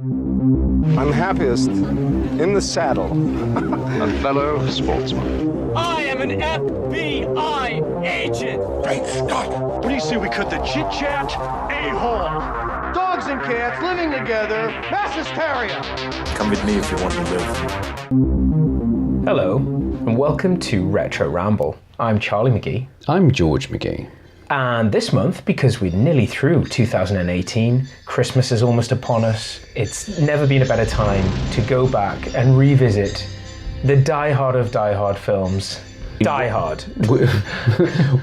I'm happiest in the saddle. A fellow sportsman. I am an FBI agent! Great Scott! What do you say we cut the chit-chat? A-hole! Dogs and cats living together, mass hysteria! Come with me if you want to live. Hello, and welcome to Retro Ramble. I'm Charlie McGee. I'm George McGee. And this month, because we're nearly through 2018, Christmas is almost upon us, it's never been a better time to go back and revisit the die-hard of die-hard films. Die Hard.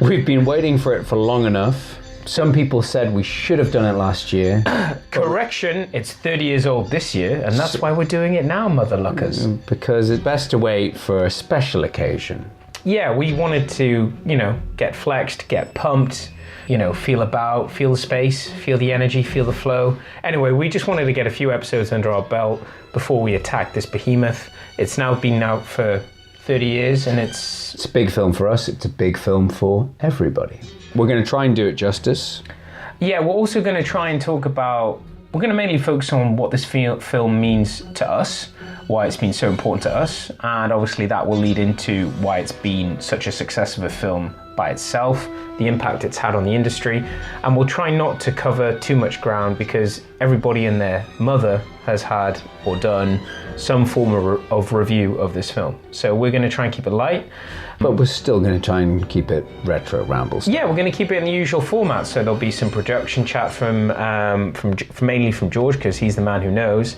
We've been waiting for it for long enough. Some people said we should have done it last year. Correction, it's 30 years old this year, and that's why we're doing it now, mother luckers. Because it's best to wait for a special occasion. Yeah, we wanted to, get flexed, get pumped, feel the space, feel the energy, feel the flow. Anyway, we just wanted to get a few episodes under our belt before we attack this behemoth. It's now been out for 30 years and it's a big film for us. It's a big film for everybody. We're going to try and do it justice. Yeah, we're also going to try and talk about, we're going to mainly focus on what this film means to us, why it's been so important to us, and obviously that will lead into why it's been such a success of a film by itself, the impact it's had on the industry, and we'll try not to cover too much ground because everybody and their mother has had or done some form of review of this film. So we're going to try and keep it light. But we're still going to try and keep it retro rambles. Yeah, we're going to keep it in the usual format. So there'll be some production chat from mainly from George, because he's the man who knows.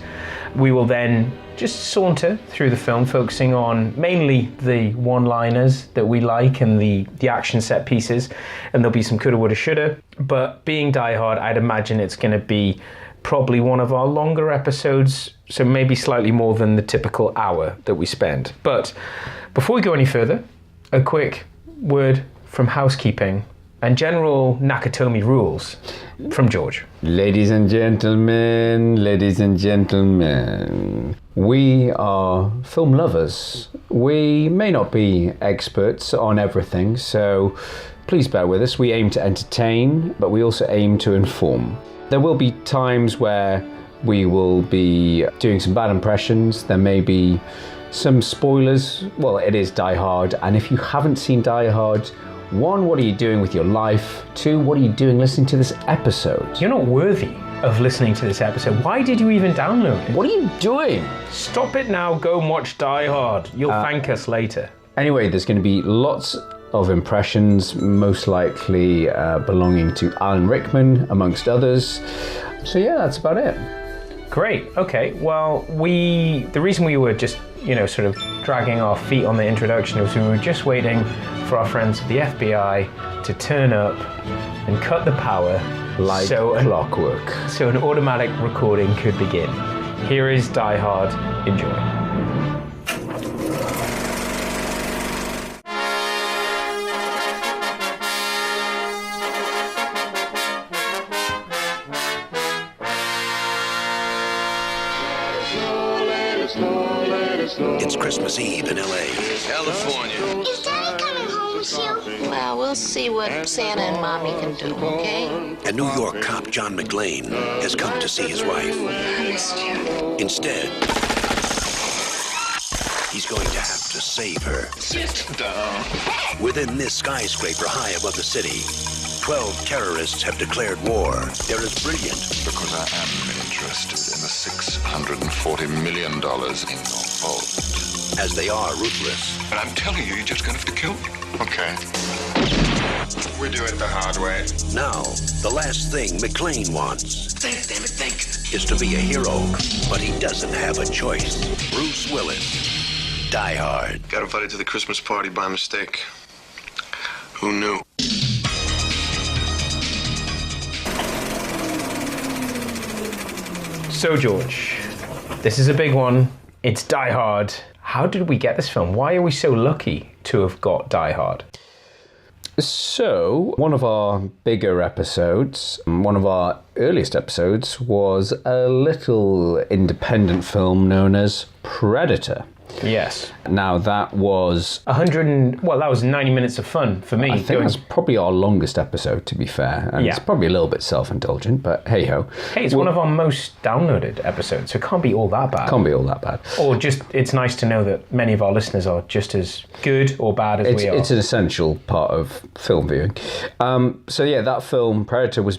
We will then just saunter through the film, focusing on mainly the one-liners that we like and the action set pieces. And there'll be some coulda, woulda, shoulda. But being Die Hard, I'd imagine it's going to be probably one of our longer episodes, so maybe slightly more than the typical hour that we spend. But before we go any further, a quick word from housekeeping and general Nakatomi rules from George. Ladies and gentlemen, we are film lovers. We may not be experts on everything, so please bear with us. We aim to entertain, but we also aim to inform. There will be times where we will be doing some bad impressions. There may be some spoilers. Well, it is Die Hard, and if you haven't seen Die Hard, 1, what are you doing with your life? 2, what are you doing listening to this episode? You're not worthy of listening to this episode. Why did you even download it? What are you doing? Stop it now, go and watch Die Hard. You'll thank us later. Anyway, there's going to be lots of impressions, most likely belonging to Alan Rickman, amongst others. So yeah, that's about it. Great. Okay. Well, the reason we were just, sort of dragging our feet on the introduction was we were just waiting for our friends at the FBI to turn up and cut the power like clockwork. So an automatic recording could begin. Here is Die Hard. Enjoy. It's Christmas Eve in L.A. California. Is Daddy coming home soon? Well, we'll see what Santa and Mommy can do, okay? A New York cop, John McTiernan, has come to see his wife. I missed you. Instead, he's going to have to save her. Sit down. Within this skyscraper high above the city, 12 terrorists have declared war. They're as brilliant. Because I am interested in the $640 million in your vault. As they are ruthless. And I'm telling you, you're just gonna have to kill me. Okay. We do it the hard way. Now, the last thing McTiernan wants Think. is to be a hero, but he doesn't have a choice. Bruce Willis, Die Hard. Got invited to the Christmas party by mistake. Who knew? So George, this is a big one. It's Die Hard. How did we get this film? Why are we so lucky to have got Die Hard? So, one of our bigger episodes, one of our earliest episodes, was a little independent film known as Predator. Yes. Now that was that was 90 minutes of fun for me. I think that's probably our longest episode, to be fair, and it's probably a little bit self-indulgent, but hey ho. Hey, it's one of our most downloaded episodes, so it can't be all that bad. Can't be all that bad. Or just, it's nice to know that many of our listeners are just as good or bad as we are. It's an essential part of film viewing. So yeah, that film Predator was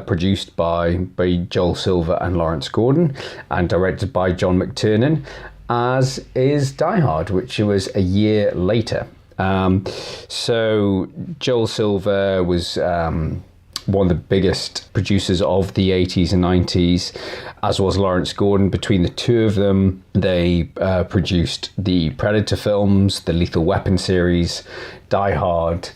produced by Joel Silver and Lawrence Gordon, and directed by John McTiernan, as is Die Hard, which was a year later. So Joel Silver was one of the biggest producers of the 80s and 90s, as was Lawrence Gordon. Between the two of them, they produced the Predator films, the Lethal Weapon series, Die Hard,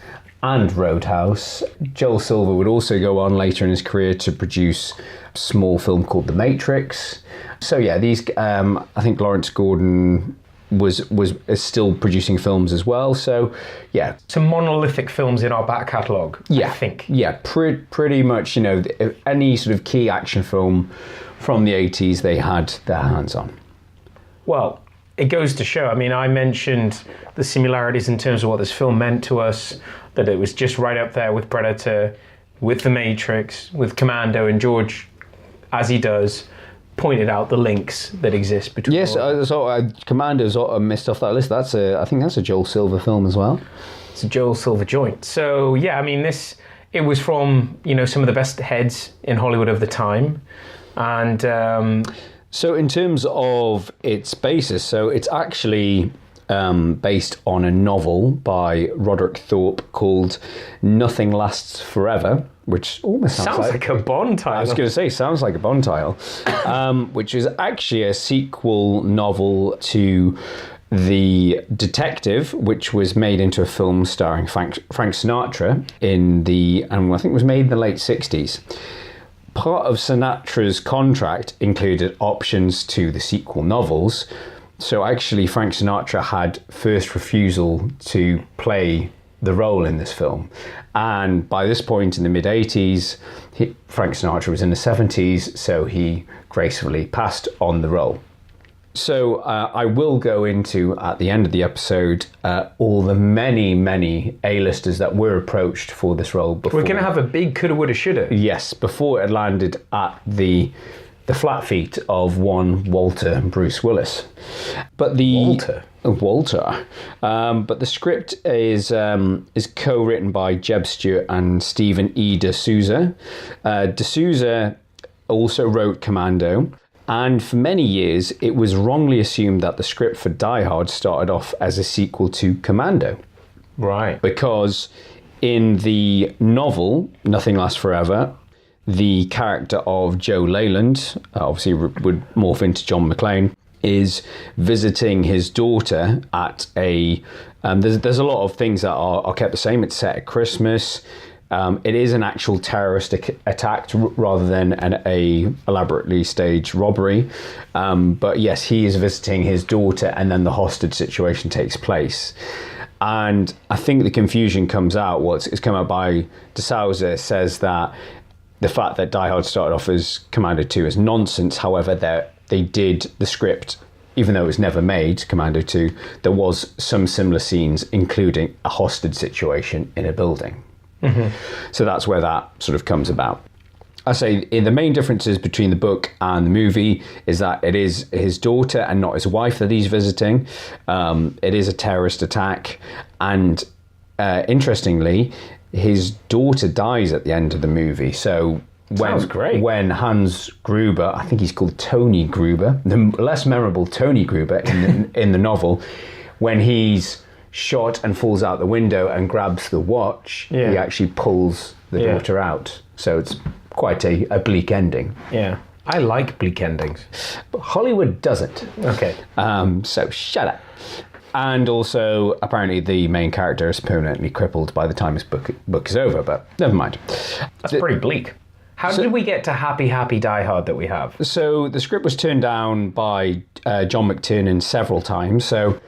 and Roadhouse. Joel Silver would also go on later in his career to produce a small film called The Matrix. So yeah, these I think Lawrence Gordon is still producing films as well. So yeah, some monolithic films in our back catalogue. Yeah, I think. Yeah, pretty much. You know, any sort of key action film from the 80s, they had their hands on. Well, it goes to show. I mean, I mentioned the similarities in terms of what this film meant to us. That it was just right up there with Predator, with The Matrix, with Commando, and George, as he does, pointed out the links that exist between. Yes, Commando's missed off that list. I think that's a Joel Silver film as well. It's a Joel Silver joint. So yeah, I mean, it was from some of the best heads in Hollywood of the time, and so in terms of its basis, so it's actually based on a novel by Roderick Thorpe called Nothing Lasts Forever, which almost sounds like a Bond title. I was going to say, sounds like a Bond title, which is actually a sequel novel to The Detective, which was made into a film starring Frank Sinatra I think it was made in the late 60s. Part of Sinatra's contract included options to the sequel novels. So actually, Frank Sinatra had first refusal to play the role in this film. And by this point in the mid-80s, Frank Sinatra was in the 70s, so he gracefully passed on the role. So I will go into, at the end of the episode, all the many, many A-listers that were approached for this role before. We're going to have a big coulda, woulda, shoulda. Yes, before it landed at the flat feet of one Walter Bruce Willis. But Walter. But the script is co-written by Jeb Stewart and Stephen E. D'Souza. D'Souza also wrote Commando, and for many years it was wrongly assumed that the script for Die Hard started off as a sequel to Commando. Right. Because in the novel, Nothing Lasts Forever, the character of Joe Leyland, obviously would morph into John McClane, is visiting his daughter at a... there's a lot of things that are kept the same. It's set at Christmas. It is an actual terrorist attack rather than a elaborately staged robbery. But yes, he is visiting his daughter, and then the hostage situation takes place. And I think the confusion comes out. It's come out by D'Souza, says that the fact that Die Hard started off as Commando 2 is nonsense. However, they did the script, even though it was never made, Commando 2, there was some similar scenes, including a hostage situation in a building. Mm-hmm. So that's where that sort of comes about. I say the main differences between the book and the movie is that it is his daughter and not his wife that he's visiting. It is a terrorist attack, and interestingly, his daughter dies at the end of the movie. So when Hans Gruber, I think he's called Tony Gruber, the less memorable Tony Gruber in the novel, when he's shot and falls out the window and grabs the watch, he actually pulls the daughter out. So it's quite a bleak ending. Yeah. I like bleak endings. But Hollywood doesn't. Okay. So shut up. And also, apparently, the main character is permanently crippled by the time his book is over, but never mind. That's pretty bleak. How did we get to Happy Die Hard that we have? So the script was turned down by John McTiernan several times. So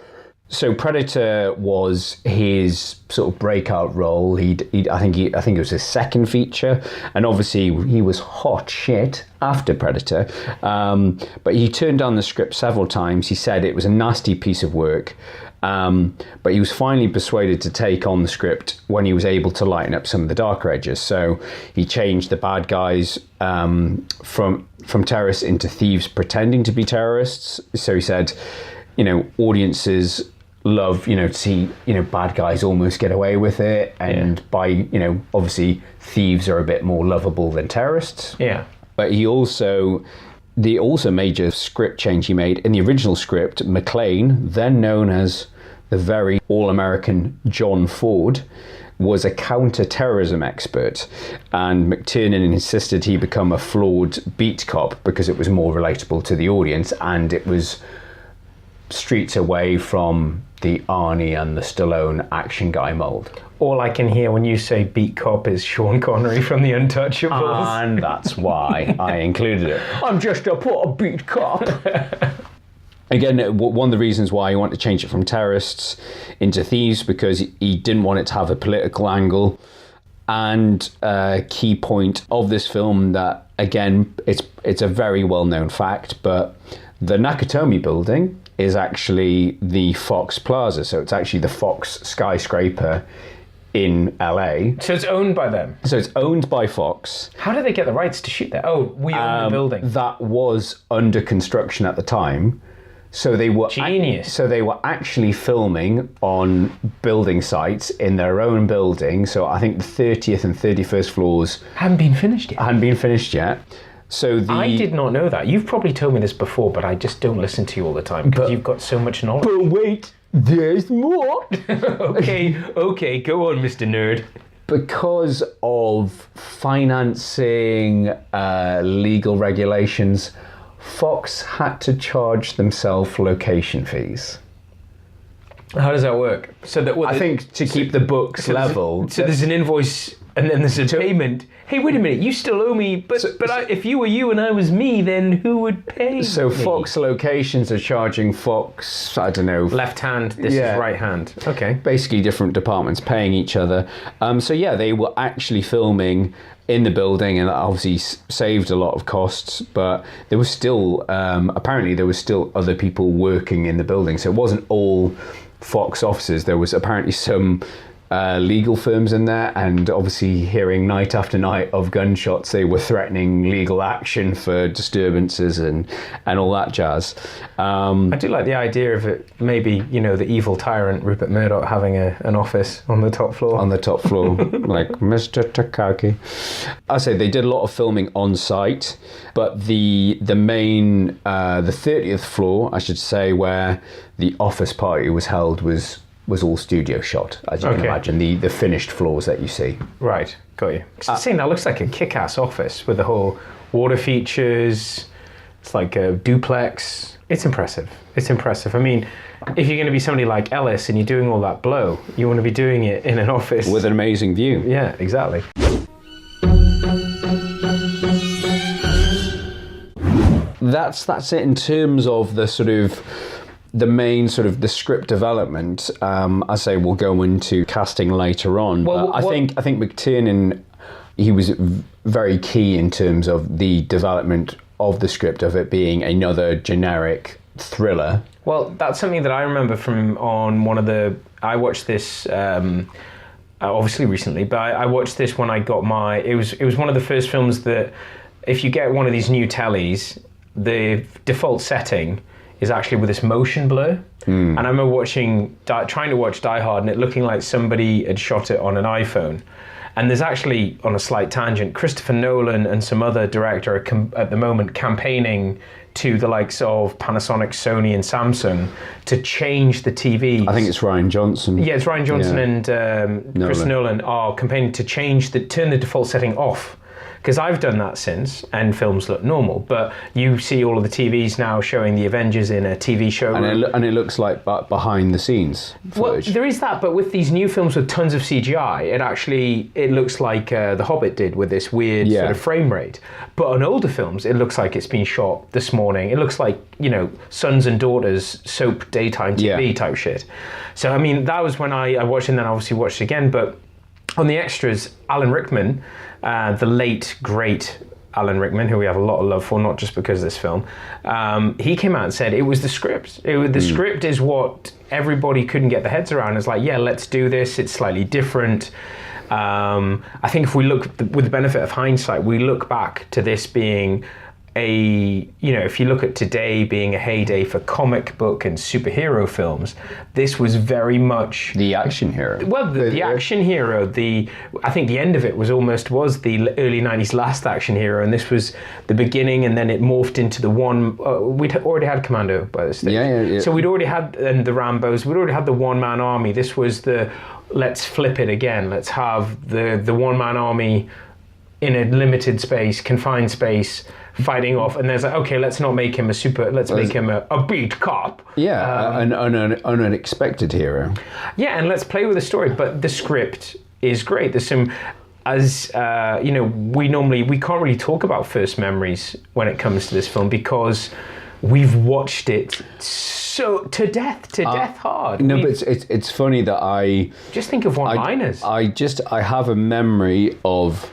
So Predator was his sort of breakout role. I think it was his second feature, and obviously he was hot shit after Predator. But he turned down the script several times. He said it was a nasty piece of work, but he was finally persuaded to take on the script when he was able to lighten up some of the darker edges. So he changed the bad guys from terrorists into thieves pretending to be terrorists. So he said, audiences love, to see, bad guys almost get away with it. And obviously thieves are a bit more lovable than terrorists. Yeah. But the major script change he made in the original script, McClane, then known as the very all-American John Ford, was a counter-terrorism expert, and McTiernan insisted he become a flawed beat cop because it was more relatable to the audience, and it was streets away from the Arnie and the Stallone action guy mold. All I can hear when you say beat cop is Sean Connery from The Untouchables. And that's why I included it. I'm just a poor beat cop. Again, one of the reasons why he wanted to change it from terrorists into thieves, because he didn't want it to have a political angle. And a key point of this film that, again, it's a very well-known fact, but the Nakatomi building is actually the Fox Plaza. So it's actually the Fox skyscraper in LA. So it's owned by them? So it's owned by Fox. How did they get the rights to shoot that? Oh, we own the building. That was under construction at the time. So they were genius. So they were actually filming on building sites in their own building. So I think the 30th and 31st floors hadn't been finished yet. So I did not know that. You've probably told me this before, but I just don't listen to you all the time because you've got so much knowledge. But wait, there's more. Okay, go on, Mr. Nerd. Because of financing, legal regulations, Fox had to charge themselves location fees. How does that work? So that I think to keep the books level. So there's an invoice and then there's a payment. Hey, wait a minute, you still owe me, but if you were you and I was me, then who would pay So me? Fox locations are charging Fox, I don't know. Left hand, this is right hand. Okay. Basically different departments paying each other. They were actually filming in the building, and that obviously saved a lot of costs, but there was still, apparently there was still other people working in the building. So it wasn't all Fox offices. There was apparently some legal firms in there, and obviously hearing night after night of gunshots, they were threatening legal action for disturbances and all that jazz. I do like the idea of it, maybe, the evil tyrant Rupert Murdoch having an office on the top floor. On the top floor, like Mr. Takagi. I say they did a lot of filming on site, but the main, the 30th floor, I should say, where the office party was held was all studio shot, as you can imagine, the finished floors that you see. Right, got you. Seeing that looks like a kick-ass office with the whole water features. It's like a duplex. It's impressive. I mean, if you're going to be somebody like Ellis and you're doing all that blow, you want to be doing it in an office. With an amazing view. Yeah, exactly. That's it in terms of the sort of the main sort of the script development. I say we'll go into casting later on. Well, I think McTiernan, he was very key in terms of the development of the script, of it being another generic thriller. Well, that's something that I remember from on one of the. I watched this obviously recently, but I watched this when I got my. It was one of the first films that, if you get one of these new tellies, the default setting is actually with this motion blur. And I remember trying to watch Die Hard, and it looking like somebody had shot it on an iPhone. And there's actually, on a slight tangent, Christopher Nolan and some other director are at the moment campaigning to the likes of Panasonic, Sony, and Samsung to change the TVs. I think it's Rian Johnson. Yeah, it's Rian Johnson and Chris Nolan are campaigning to turn the default setting off. because I've done that since, and films look normal. But you see all of the TVs now showing the Avengers in a TV show, and it looks like behind the scenes footage. Well, there is that, but with these new films with tons of CGI, it looks like The Hobbit did with this weird sort of frame rate. But on older films, it looks like it's been shot this morning. It looks like, sons and daughters soap daytime TV type shit. So I mean, that was when I watched it, and then obviously watched it again. But on the extras, Alan Rickman, the late great Alan Rickman, who we have a lot of love for, not just because of this film, he came out and said it was the script. The script is what everybody couldn't get their heads around. It's like, yeah, let's do this. It's slightly different. I think if we look with the benefit of hindsight, we look back to this being if you look at today being a heyday for comic book and superhero films, this was very much the action hero. Well, the action hero. I think the end of it was the early 90s last action hero, and this was the beginning, and then it morphed into the one. We'd already had Commando by this stage. Yeah. So we'd already had the Rambos. We'd already had the one-man army. This was let's flip it again. Let's have the one-man army in a limited space, confined space, fighting off, and there's like, okay, let's not make him make him a beat cop. Yeah, an unexpected hero. Yeah, and let's play with the story, but the script is great. There's some, we can't really talk about first memories when it comes to this film because we've watched it so to death hard. No, but it's funny that I just think of one-liners. I have a memory of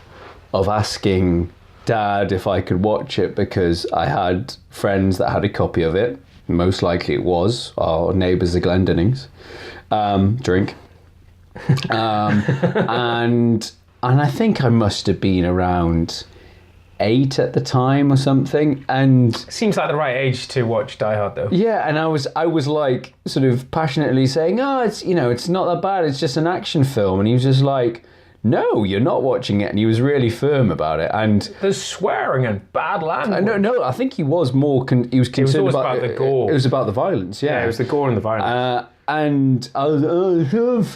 asking Dad if I could watch it because I had friends that had a copy of it. Most likely it was our neighbours, the Glendinings. Drink. And I think I must have been around 8 at the time or something. And seems like the right age to watch Die Hard, though. Yeah, and I was like sort of passionately saying, it's not that bad. It's just an action film. And he was just like, no, you're not watching it, and he was really firm about it. And there's swearing and bad language. No, I think he was more. He was concerned about the gore. It was about the violence. Yeah, it was the gore and the violence. And I was,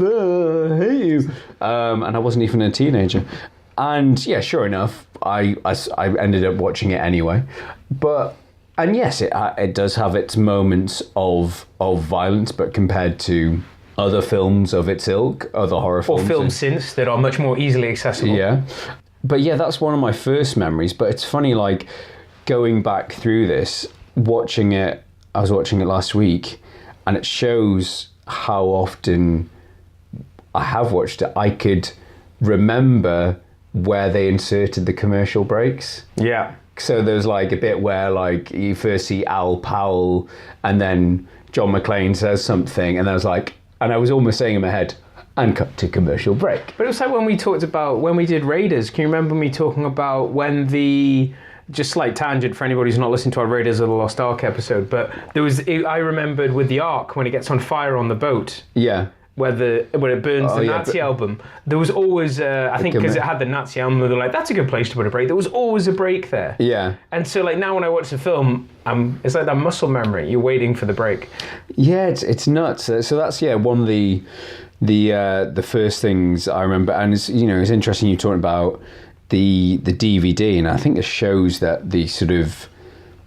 I hate you. And I wasn't even a teenager. And yeah, sure enough, I ended up watching it anyway. And yes, it does have its moments of violence, but compared to other films of its ilk, other horror films. Or films since that are much more easily accessible. Yeah. But yeah, that's one of my first memories. But it's funny, like, going back through this, watching it, I was watching it last week, and it shows how often I have watched it. I could remember where they inserted the commercial breaks. Yeah. So there's like a bit where like you first see Al Powell and then John McClane says something, and I was like, and I was almost saying in my head, and cut to commercial break. But it was like when we did Raiders, can you remember me talking about when just slight tangent for anybody who's not listened to our Raiders of the Lost Ark episode, but I remembered with the Ark when it gets on fire on the boat. Yeah. Where it burns the Nazi album. There was always, I think because it had the Nazi album, they're like, that's a good place to put a break. There was always a break there. Yeah. And so like now when I watch the film, it's like that muscle memory. You're waiting for the break. Yeah, it's nuts. So that's, one of the first things I remember. And it's interesting you talking about the DVD, and I think it shows that the sort of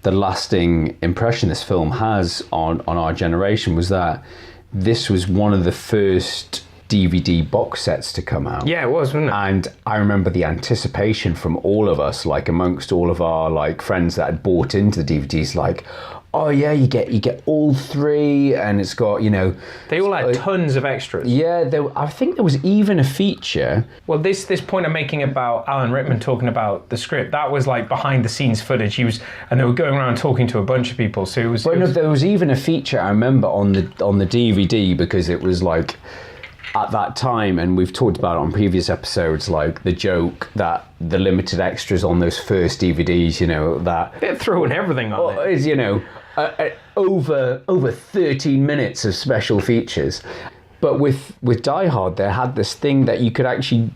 the lasting impression this film has on our generation was that this was one of the first DVD box sets to come out. Yeah, it was, wasn't it? And I remember the anticipation from all of us, like amongst all of our like friends that had bought into the DVDs, like, oh yeah, you get all 3, and it's got, they all had tons of extras. Yeah, I think there was even a feature. Well, this point I'm making about Alan Rickman talking about the script, that was like behind the scenes footage. And they were going around talking to a bunch of people. So it was. Well, there was even a feature I remember on the DVD, because it was like at that time, and we've talked about it on previous episodes, like the joke that the limited extras on those first DVDs, that they're throwing everything on it. Is over 13 minutes of special features. But with Die Hard, they had this thing that you could actually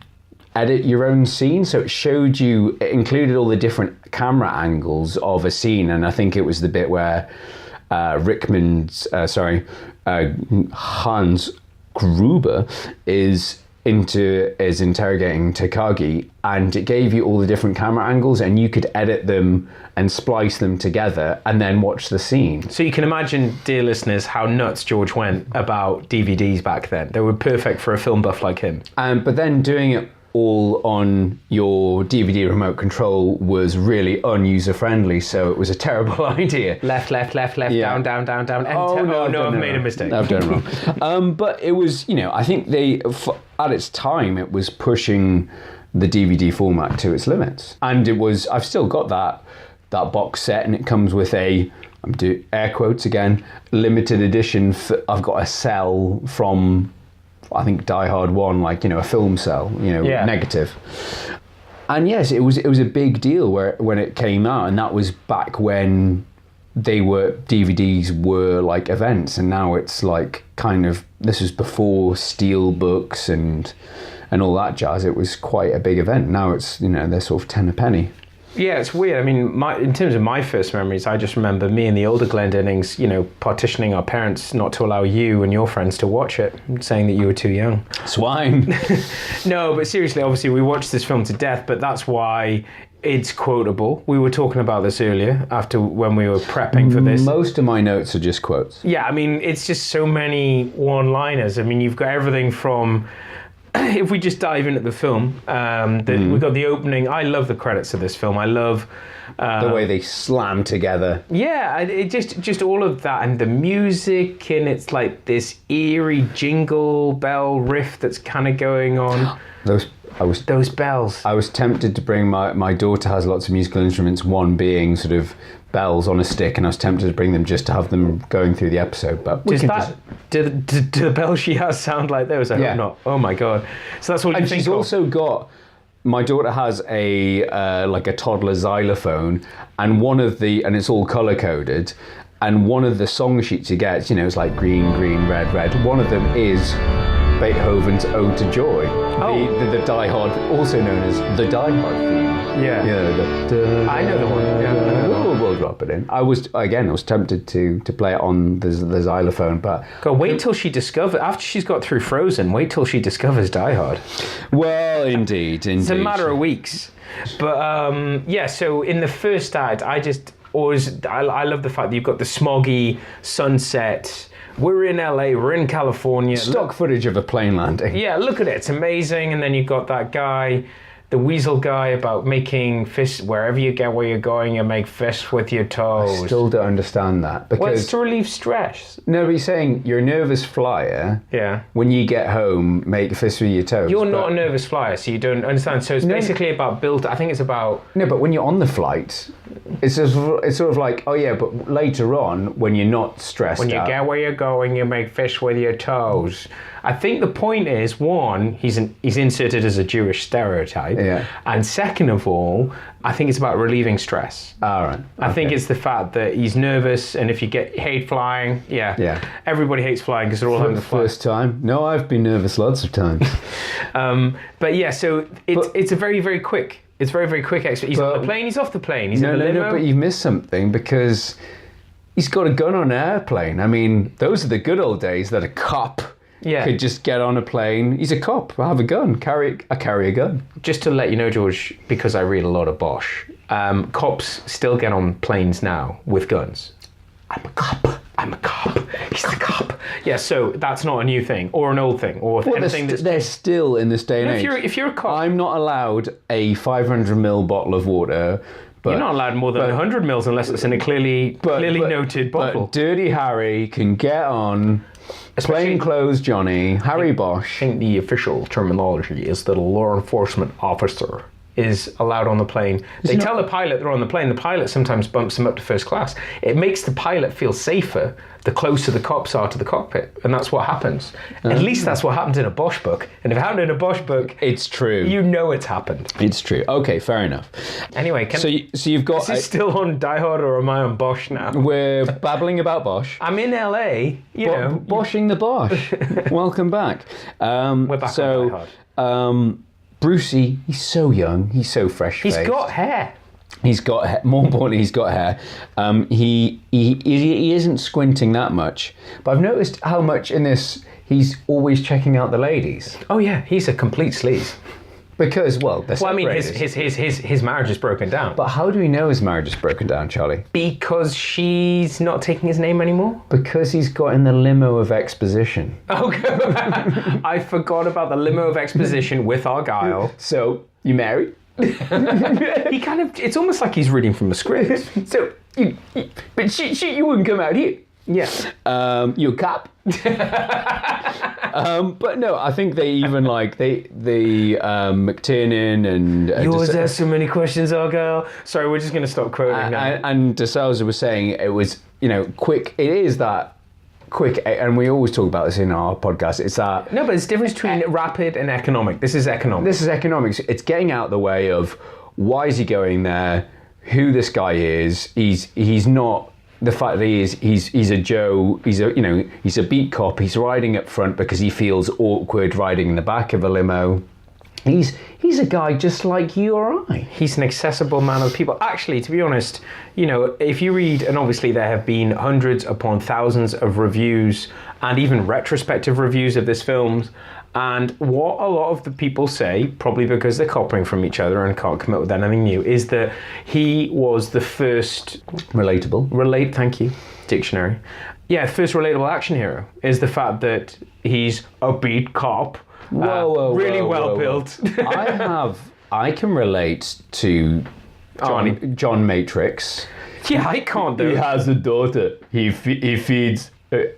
edit your own scene, so it included all the different camera angles of a scene, and I think it was the bit where Hans Gruber is is interrogating Takagi, and it gave you all the different camera angles, and you could edit them and splice them together and then watch the scene. So you can imagine, dear listeners, how nuts George went about DVDs back then. They were perfect for a film buff like him. But then doing it all on your DVD remote control was really unuser-friendly, so it was a terrible idea. Left, Yeah. down, enter. I've made a mistake. I've done it wrong. But it was, I think at its time, it was pushing the DVD format to its limits. And I've still got that box set, and it comes with I'm doing air quotes again, limited edition. I've got a cell from, I think, Die Hard 1, a film cell, negative. And yes, it was a big deal when it came out, and that was back when DVDs were like events, and now it's like this was before steel books and all that jazz. It was quite a big event. Now it's, they're sort of 10 a penny. Yeah, it's weird. I mean, in terms of my first memories, I just remember me and the older Glendinings, partitioning our parents not to allow you and your friends to watch it, saying that you were too young. Swine. No, but seriously, obviously, we watched this film to death, but that's why it's quotable. We were talking about this earlier, when we were prepping for this. Most of my notes are just quotes. Yeah, I mean, it's just so many one-liners. I mean, you've got everything from... If we just dive into the film, we've got the opening. I love the credits of this film. I love the way they slam together. Yeah, it just all of that, and the music, and it's like this eerie jingle bell riff that's kind of going on. Those bells. I was tempted to bring my daughter has lots of musical instruments. One being sort of bells on a stick, and I was tempted to bring them just to have them going through the episode. But do the bells she has sound like those? I hope not. Oh my god! So that's what you think. And she's also got. My daughter has a toddler xylophone, and and it's all color coded. And one of the song sheets you get, it's like green, green, red, red. One of them is Beethoven's Ode to Joy, the Die Hard, also known as the Die Hard theme. Yeah. I know the one. Yeah, we'll drop it in. I was tempted to play it on the xylophone, but... God, wait till she discovers, after she's got through Frozen, wait till she discovers Die Hard. Well, indeed. It's a matter of weeks. But, so in the first act, I love the fact that you've got the smoggy sunset. We're in LA, we're in California. Stock footage of a plane landing. Yeah, look at it, it's amazing. And then you've got that guy, the weasel guy, about making fists. Wherever you get where you're going, you make fists with your toes. I still don't understand that. Because it's to relieve stress. No, but he's saying you're a nervous flyer. Yeah. When you get home, make fists with your toes. You're not a nervous flyer, so you don't understand. So it's basically about I think it's about... No, but when you're on the flight... It's sort of like, oh yeah, but later on, when you're not stressed out... When you get where you're going, you make fish with your toes. I think the point is, one, he's inserted as a Jewish stereotype. Yeah. And second of all, I think it's about relieving stress. All right. I think it's the fact that he's nervous, and if you hate flying, everybody hates flying because they're all having to fly. First time? No, I've been nervous lots of times. But yeah, so it's a very, very quick... It's very, very quick. He's on the plane, he's off the plane, he's in the limo. No, but you've missed something, because he's got a gun on an airplane. I mean, those are the good old days that a cop could just get on a plane. He's a cop, I have a gun, I carry a gun. Just to let you know, George, because I read a lot of Bosch, cops still get on planes now with guns. I'm a cop. He's the cop. Yeah, so that's not a new thing or an old thing or anything. They're still in this day and age. If you're a cop, I'm not allowed a 500ml bottle of water. But, you're not allowed more than 100 mils unless it's in a clearly noted bottle. But Dirty Harry can get on. Plainclothes Johnny, Harry Bosch. I think the official terminology is that a law enforcement officer is allowed on the plane. They tell the pilot they're on the plane. The pilot sometimes bumps them up to first class. It makes the pilot feel safer the closer the cops are to the cockpit, and that's what happens. At least that's what happened in a Bosch book. And if it happened in a Bosch book, it's true. You know it's happened. It's true. Okay, fair enough. Anyway, so you've got. Is this still on Die Hard, or am I on Bosch now? We're babbling about Bosch. I'm in LA. Bosching the Bosch. Welcome back. We're back on Die Hard. Brucey, he's so young. He's so fresh-faced. He's got hair. He's got hair. More importantly, he's got hair. He isn't squinting that much. But I've noticed how much in this he's always checking out the ladies. Oh yeah, he's a complete sleaze. Because, well, they're Well, I mean, separated. his marriage is broken down. But how do we know his marriage is broken down, Charlie? Because she's not taking his name anymore? Because he's got in the limo of exposition. Oh, I forgot about the limo of exposition with Argyle. So, you married? He kind of, it's almost like he's reading from a script. So, but you wouldn't come out here. Yeah. You a cop? But no, I think they even like the McTiernan and You always ask so many questions, Argyle. Sorry, we're just going to stop quoting now. And De Souza was saying it was, quick. It is that quick, and we always talk about this in our podcast. It's that no, but it's the difference between rapid and economic. This is economic. This is economics. It's getting out the way of why is he going there, who this guy is. He's not. The fact that he's a Joe, he's a beat cop. He's riding up front because he feels awkward riding in the back of a limo. He's a guy just like you or I. He's an accessible man of the people. Actually, to be honest, if you read, and obviously there have been hundreds upon thousands of reviews and even retrospective reviews of this film, and what a lot of the people say, probably because they're copying from each other and can't come up with anything new, is that he was the first... Thank you. Dictionary. Yeah, first relatable action hero is the fact that he's a beat cop. Really well built. I can relate to John Matrix. Yeah, I can't though. He has a daughter. He feeds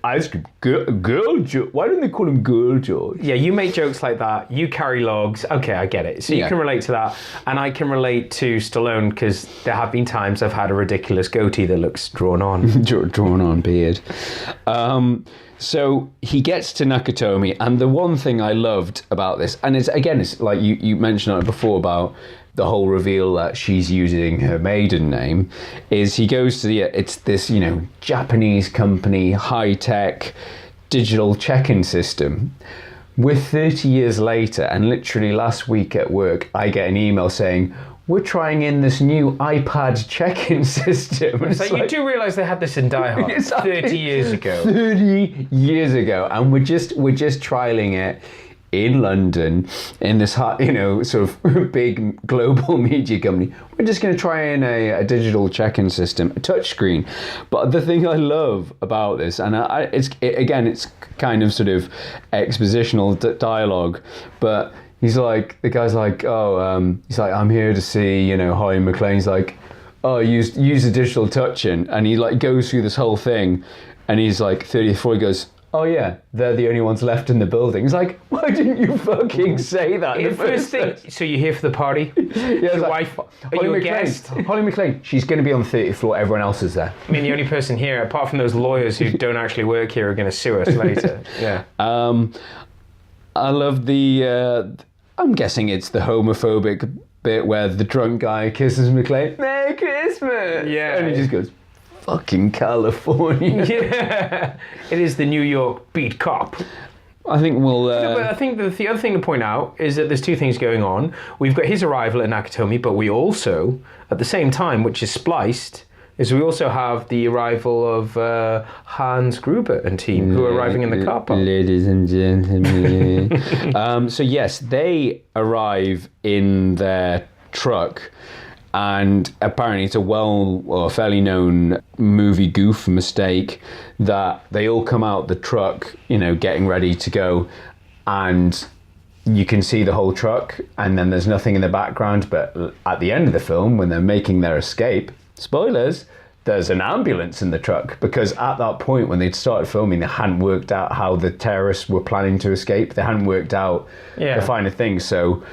ice cream. Girl George. Why don't they call him Girl George? Yeah, you make jokes like that. You carry logs. Okay, I get it. So you can relate to that. And I can relate to Stallone because there have been times I've had a ridiculous goatee that looks drawn on. Drawn on beard. So he gets to Nakatomi, and the one thing I loved about this, and it's like you mentioned it before about the whole reveal that she's using her maiden name, is he goes to it's this, Japanese company, high-tech digital check-in system. We're 30 years later, and literally last week at work, I get an email saying, we're trying in this new iPad check-in system. So you do realise they had this in Die Hard 30 years ago. 30 years ago, and we're just trialing it in London in this sort of big global media company. We're just going to try in a digital check-in system, a touchscreen. But the thing I love about this, and it's kind of sort of expositional dialogue, but the guy's like, he's like, I'm here to see, Holly McClane's like, oh, use the digital touch-in, and he like goes through this whole thing, and he's like 34, he goes, oh yeah, they're the only ones left in the building. He's like, why didn't you fucking say that? The first thing. So you're here for the party? Yeah, your wife? Are you a guest? Holly McClane, she's going to be on the 30th floor. Everyone else is there. I mean, the only person here, apart from those lawyers who don't actually work here, are going to sue us later. Yeah. I love the. I'm guessing it's the homophobic bit where the drunk guy kisses McClane. Merry Christmas. Yeah. And he just goes, fucking California. Yeah. It is the New York beat cop. I think we'll... but I think the other thing to point out is that there's two things going on. We've got his arrival at Nakatomi, but we also, at the same time, which is spliced, is we also have the arrival of Hans Gruber and team, who are arriving in the car park. Ladies and gentlemen. So yes, they arrive in their truck, and apparently it's a fairly known movie goof mistake that they all come out the truck, getting ready to go, and you can see the whole truck, and then there's nothing in the background. But at the end of the film, when they're making their escape, spoilers, there's an ambulance in the truck, because at that point when they'd started filming, they hadn't worked out how the terrorists were planning to escape. They hadn't worked out the finer things. So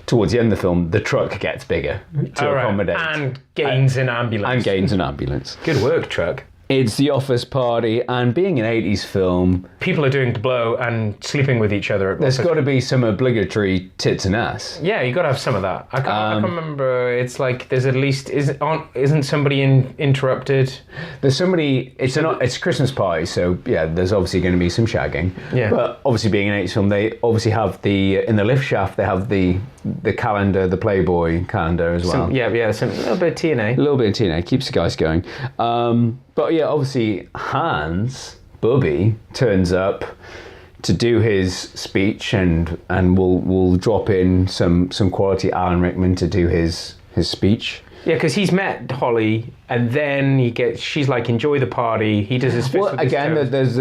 towards the end of the film, the truck gets bigger to accommodate. And gains an ambulance. Good work, truck. It's the office party, and being an 80s film... People are doing blow and sleeping with each other. There's got to be some obligatory tits and ass. Yeah, you got to have some of that. I can't remember. It's like there's at least... Isn't somebody interrupted? There's somebody... It's a Christmas party, so yeah, there's obviously going to be some shagging. Yeah. But obviously being an 80s film, they obviously have in the lift shaft, they have the calendar, the Playboy calendar as well. A little bit of TNA. A little bit of TNA, keeps the guys going. But yeah, obviously Hans, Bubby, turns up to do his speech, and we'll drop in some quality Alan Rickman to do his speech. Yeah, because he's met Holly, and then she's like, enjoy the party. He does his fist with his again, toes.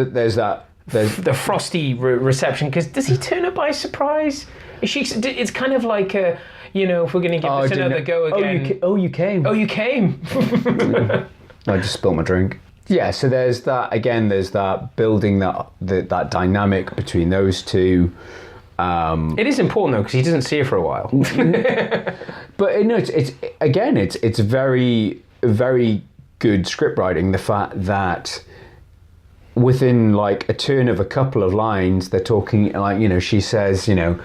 there's the frosty reception, because does he turn up by surprise? It's kind of like a, if we're going to give this another go again. You came. Oh, you came. I just spilled my drink. Yeah, so there's that, again, there's that building that dynamic between those two. It is important though, because he doesn't see her for a while. But it's very, very good script writing. The fact that within like a turn of a couple of lines, they're talking like, she says, come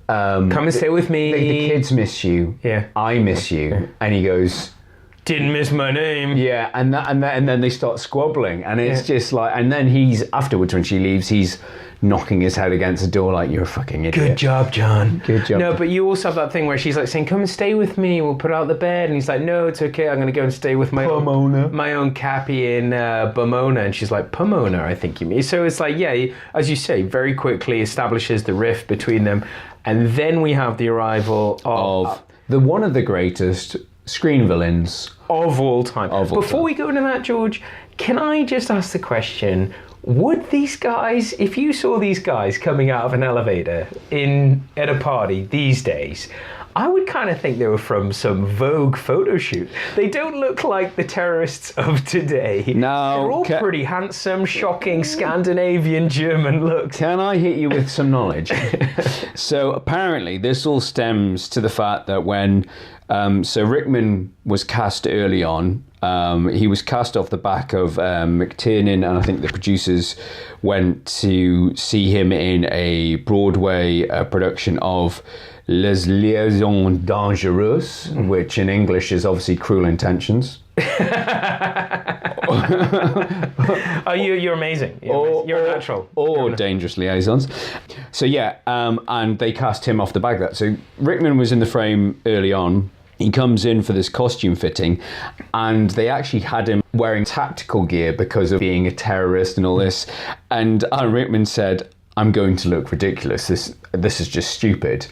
and stay with me. The kids miss you. Yeah. I miss you. And he goes, didn't miss my name. Yeah, and then they start squabbling, and it's just like, and then he's afterwards when she leaves, he's knocking his head against the door like, you're a fucking idiot. Good job, John. Good job. No, but you also have that thing where she's like saying, come and stay with me, we'll put out the bed, and he's like, no, it's okay, I'm going to go and stay with my own Cappy in Pomona, and she's like, Pomona, I think you mean. So it's like, yeah, as you say, very quickly establishes the rift between them, and then we have the arrival of one of the greatest screen villains of all time. Before we go into that, George, can I just ask the question, would these guys, if you saw these guys coming out of an elevator at a party these days, I would kind of think they were from some Vogue photo shoot. They don't look like the terrorists of today. No. They're all pretty handsome, shocking, Scandinavian German looks. Can I hit you with some knowledge? So apparently this all stems to the fact that when so Rickman was cast early on, he was cast off the back of McTiernan, and I think the producers went to see him in a Broadway production of Les Liaisons Dangereuses, which in English is obviously Cruel Intentions. Oh, you're amazing. You're natural. Or Dangerous Liaisons. So yeah, and they cast him off the back of that. So Rickman was in the frame early on. He comes in for this costume fitting, and they actually had him wearing tactical gear because of being a terrorist and all this. And Alan Rickman said, I'm going to look ridiculous. This is just stupid.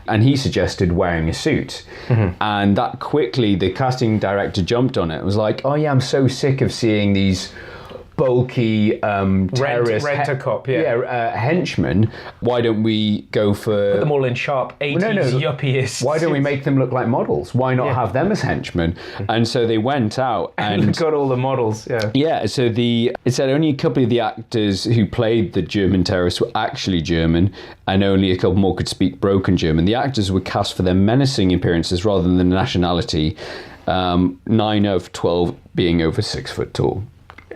And he suggested wearing a suit. Mm-hmm. And that quickly, the casting director jumped on it. It was like, oh yeah, I'm so sick of seeing these bulky terrorist rent-a-cop, henchmen. Why don't we go for... Put them all in sharp 80s yuppie-ists. Why don't we make them look like models? Why not have them as henchmen? And so they went out and... got all the models, Yeah, so it said only a couple of the actors who played the German terrorists were actually German, and only a couple more could speak broken German. The actors were cast for their menacing appearances rather than the nationality, 9 of 12 being over 6 foot tall.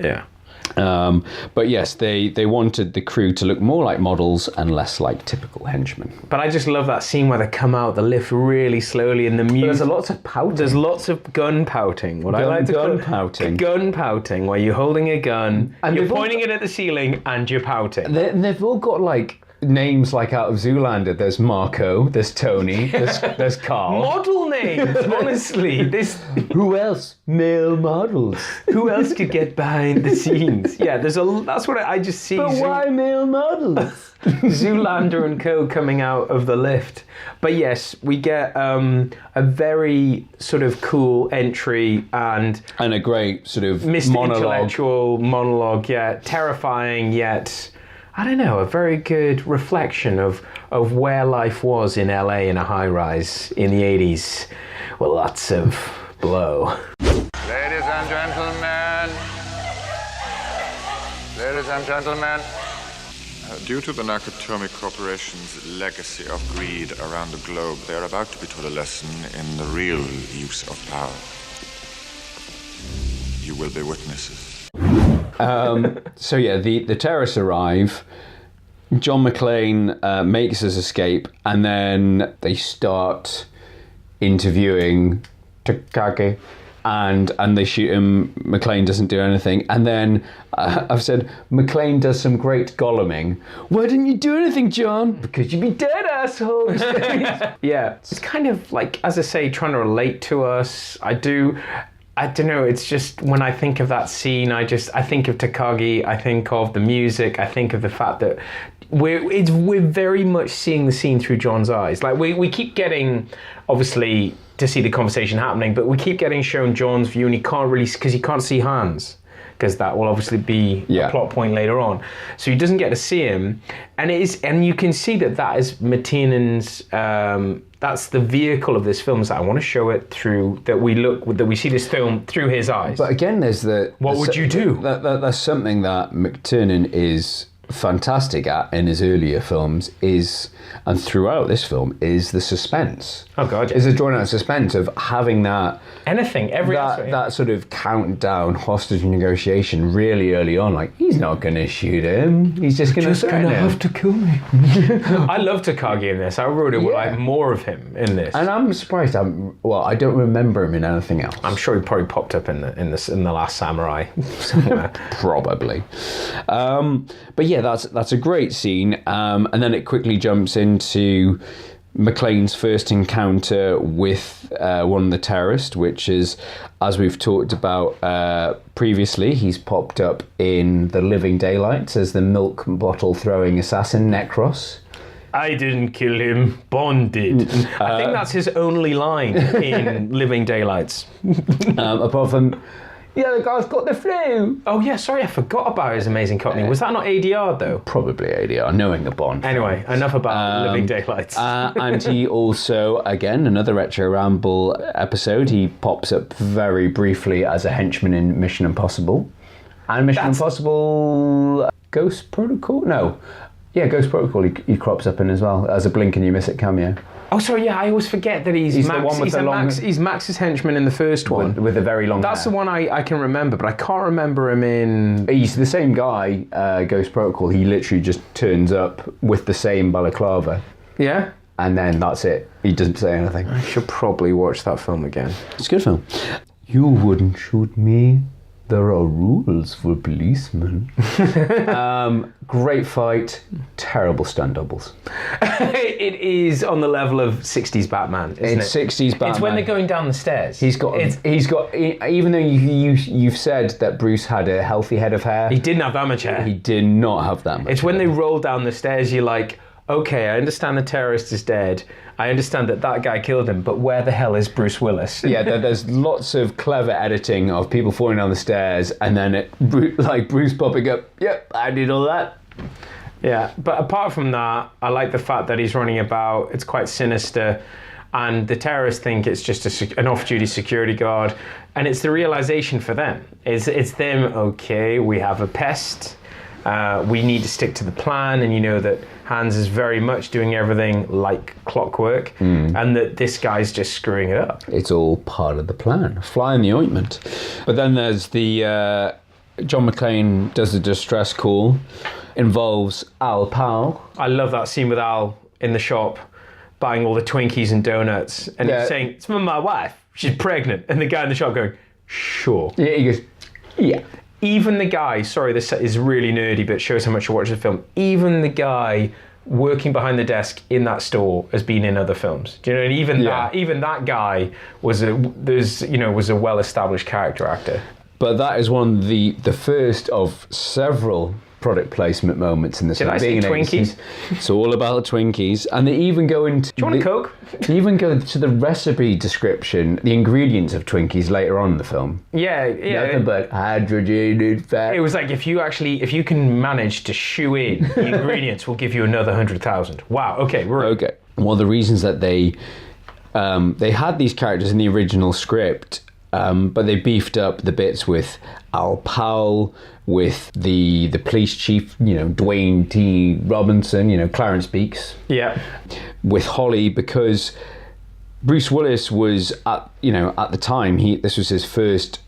Yeah. But yes, they wanted the crew to look more like models and less like typical henchmen. But I just love that scene where they come out the lift really slowly, and the music. There's lots of pouting. There's lots of gun pouting. What I like to call gun pouting, where you're holding a gun, and you're pointing it at the ceiling, and you're pouting. They've all got like names like out of Zoolander. There's Marco, there's Tony, there's Carl. Model names, honestly. Who else? Male models. Who else could get behind the scenes? Yeah, that's what I just see. But why male models? Zoolander and co coming out of the lift. But yes, we get a very sort of cool entry and a great sort of intellectual monologue, terrifying yet, I don't know, a very good reflection of where life was in LA in a high-rise in the 80s. Well, lots of blow. Ladies and gentlemen. Ladies and gentlemen. Due to the Nakatomi Corporation's legacy of greed around the globe, they are about to be taught a lesson in the real use of power. You will be witnesses. So yeah, the terrorists arrive. John McClane makes his escape, and then they start interviewing Takagi, and they shoot him. McClane doesn't do anything, and then I've said McClane does some great golluming. Why didn't you do anything, John? Because you'd be dead, asshole. Yeah, it's kind of like, as I say, trying to relate to us. I do. I don't know, it's just when I think of that scene, I think of Takagi, I think of the music, I think of the fact that we're very much seeing the scene through John's eyes. Like we keep getting, obviously, to see the conversation happening, but we keep getting shown John's view, and he can't really, because he can't see Hans, because that will obviously be a plot point later on. So he doesn't get to see him, and you can see that is McTiernan's. That's the vehicle of this film. Is that I want to show it through that we see this film through his eyes. But again, there's what would you do? That's something that McTiernan is fantastic at in his earlier films and throughout this film is the suspense. Oh god, is a drawn out suspense of having that that sort of countdown hostage negotiation really early on. Like, he's not going to shoot him. He's just going to have to kill me. I love Takagi in this. I really would like more of him in this. And I'm surprised. I don't remember him in anything else. I'm sure he probably popped up in the Last Samurai somewhere. Probably. But yeah, that's a great scene. And then it quickly jumps into McClane's first encounter with one of the terrorists, which is, as we've talked about previously, he's popped up in The Living Daylights as the milk bottle throwing assassin Necros. I didn't kill him, Bond did. I think that's his only line in Living Daylights. Apart from, yeah, the guy's got the flu. Oh yeah, sorry, I forgot about his amazing Cockney. Was that not ADR though? Probably ADR, knowing the Bond. Anyway, enough about Living Daylights. And he also, again, another Retro Ramble episode, he pops up very briefly as a henchman in Mission Impossible. And Mission Impossible Ghost Protocol? No. Yeah, Ghost Protocol he crops up in as well, as a blink and you miss it cameo. Oh, sorry, yeah, I always forget that he's Max, the one with he's Max's henchman in the first one. With the very long That's hair. the one I can remember, but I can't remember him in... He's the same guy, Ghost Protocol. He literally just turns up with the same balaclava. Yeah? And then that's it. He doesn't say anything. I should probably watch that film again. It's a good film. You wouldn't shoot me. There are rules for policemen. Great fight, terrible stunt doubles. It is on the level of 60s Batman, isn't it's 60s Batman. It's when they're going down the stairs. He's got, even though you've said that Bruce had a healthy head of hair. He didn't have that much hair. He did not have that much It's hair. when they roll down the stairs, you're like, okay, I understand the terrorist is dead. I understand that guy killed him, but where the hell is Bruce Willis? Yeah, there's lots of clever editing of people falling down the stairs, and then Bruce popping up. Yep, I did all that. Yeah, but apart from that, I like the fact that he's running about. It's quite sinister, and the terrorists think it's just an off-duty security guard, and it's the realization for them. It's them. Okay, we have a pest. We need to stick to the plan, and you know that Hans is very much doing everything like clockwork, and that this guy's just screwing it up. It's all part of the plan. Fly in the ointment. But then there's the John McClane does the distress call, involves Al Powell. I love that scene with Al in the shop buying all the Twinkies and donuts, and he's saying, "It's for my wife. She's pregnant," and the guy in the shop going, "Sure." Yeah, he goes, "Yeah." Even the guy, sorry, this is really nerdy, but it shows how much you watch the film. Even the guy working behind the desk in that store has been in other films. Do you know? And even that guy was a well-established character actor. But that is one of the first of several product placement moments in this film. Did I say Twinkies? It's all about the Twinkies. And they even go into... Do you want a Coke? They even go to the recipe description, the ingredients of Twinkies later on in the film. Yeah. Nothing but hydrogenated fat. It was like, if you can manage to shoe in the ingredients, we'll give you another 100,000. Wow, okay. Okay. One of the reasons that they had these characters in the original script, but they beefed up the bits with Al Powell, with the police chief, Dwayne T. Robinson, Clarence Beeks. Yeah. With Holly, because Bruce Willis was at the time, this was his first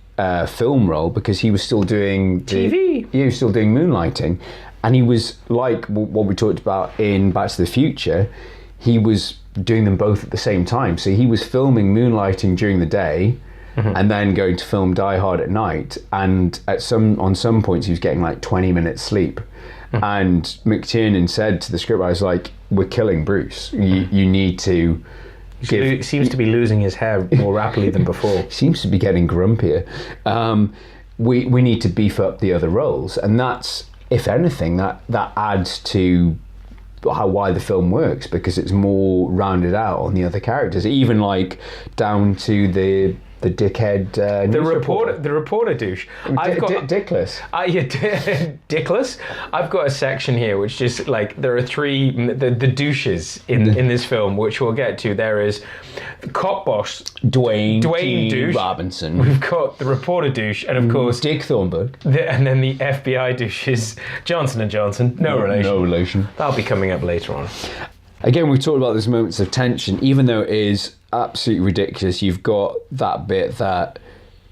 film role, because he was still doing TV. He was still doing Moonlighting, and he was like what we talked about in Back to the Future. He was doing them both at the same time, so he was filming Moonlighting during the day. And then going to film Die Hard at night, and on some points he was getting like 20 minutes sleep. And McTiernan said to the scriptwriter, "We're killing Bruce. You need to He seems to be losing his hair more rapidly than before. Seems to be getting grumpier. We need to beef up the other roles, and that's, if anything, that adds to why the film works, because it's more rounded out on the other characters, even like down to the dickhead the reporter douche. Dickless. Dickless. I've got a section here which just like there are three the douches in this film, which we'll get to. There is the cop boss Dwayne douche Robinson. We've got the reporter douche, and of course Dick Thornburg. And then the FBI douche is Johnson & Johnson. No relation. No relation. That'll be coming up later on. Again, we've talked about those moments of tension, even though it is absolutely ridiculous. You've got that bit that,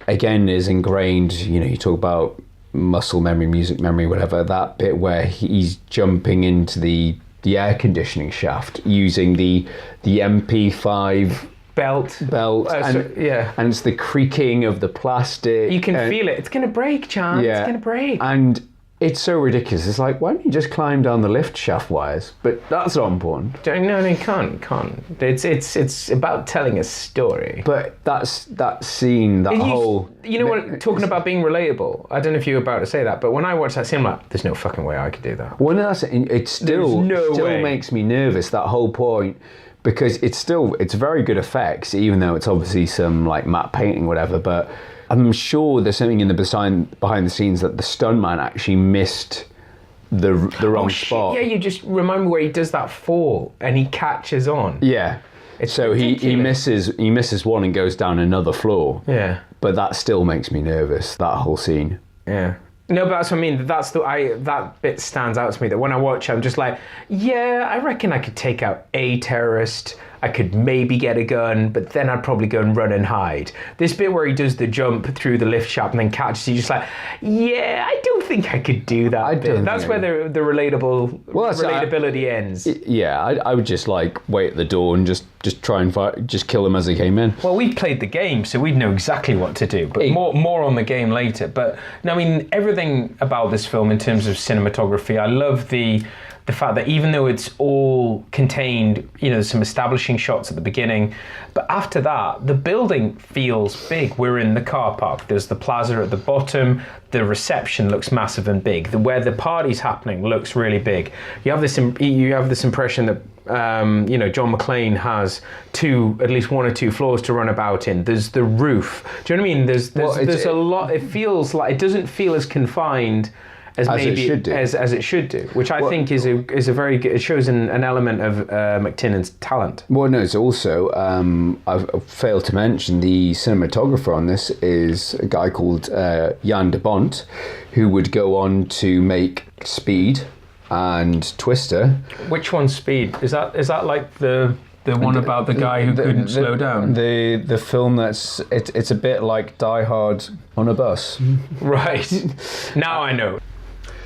again, is ingrained. You know, you talk about muscle memory, music memory, whatever. That bit where he's jumping into the air conditioning shaft using the MP5 belt, and it's the creaking of the plastic. You can feel it. It's going to break, Chan. Yeah, it's going to break. And it's so ridiculous. It's like, why don't you just climb down the lift shaft wires? But that's not important. No, you can't. It's about telling a story. But that scene, whole... You know what, talking about being relatable, I don't know if you were about to say that, but when I watched that scene, I'm like, there's no fucking way I could do that. Well, no, it still makes me nervous, that whole point, because it's very good effects, even though it's obviously some like matte painting, whatever, but I'm sure there's something in the behind the scenes that the stuntman actually missed the wrong spot. Yeah, you just remember where he does that fall and he catches on. Yeah. So he misses one and goes down another floor. Yeah. But that still makes me nervous, that whole scene. Yeah. No, but that's what I mean. That bit stands out to me, that when I watch it, I'm just like, yeah, I reckon I could take out a terrorist. I could maybe get a gun, but then I'd probably go and run and hide. This bit where he does the jump through the lift shaft and then catches you, just like, yeah, I don't think I could do that. That's where the relatability ends. Yeah, I would just like wait at the door and just try and just kill him as he came in. Well, we played the game, so we'd know exactly what to do, but more on the game later. But no, I mean, everything about this film in terms of cinematography, I love the fact that even though it's all contained, you know, some establishing shots at the beginning, but after that, the building feels big. We're in the car park. There's the plaza at the bottom. The reception looks massive and big. Where the party's happening looks really big. You have this impression that John McClane has at least one or two floors to run about in. There's the roof. Do you know what I mean? There's a lot. It feels like it doesn't feel as confined as it should do, which I think is a very good. It shows an element of McTiernan's talent. Well, no, it's also I've failed to mention the cinematographer on this is a guy called Jan de Bont, who would go on to make Speed and Twister. Which one's Speed? Is that like the one about the guy who couldn't slow down? The film it's a bit like Die Hard on a bus. Right. Now I know.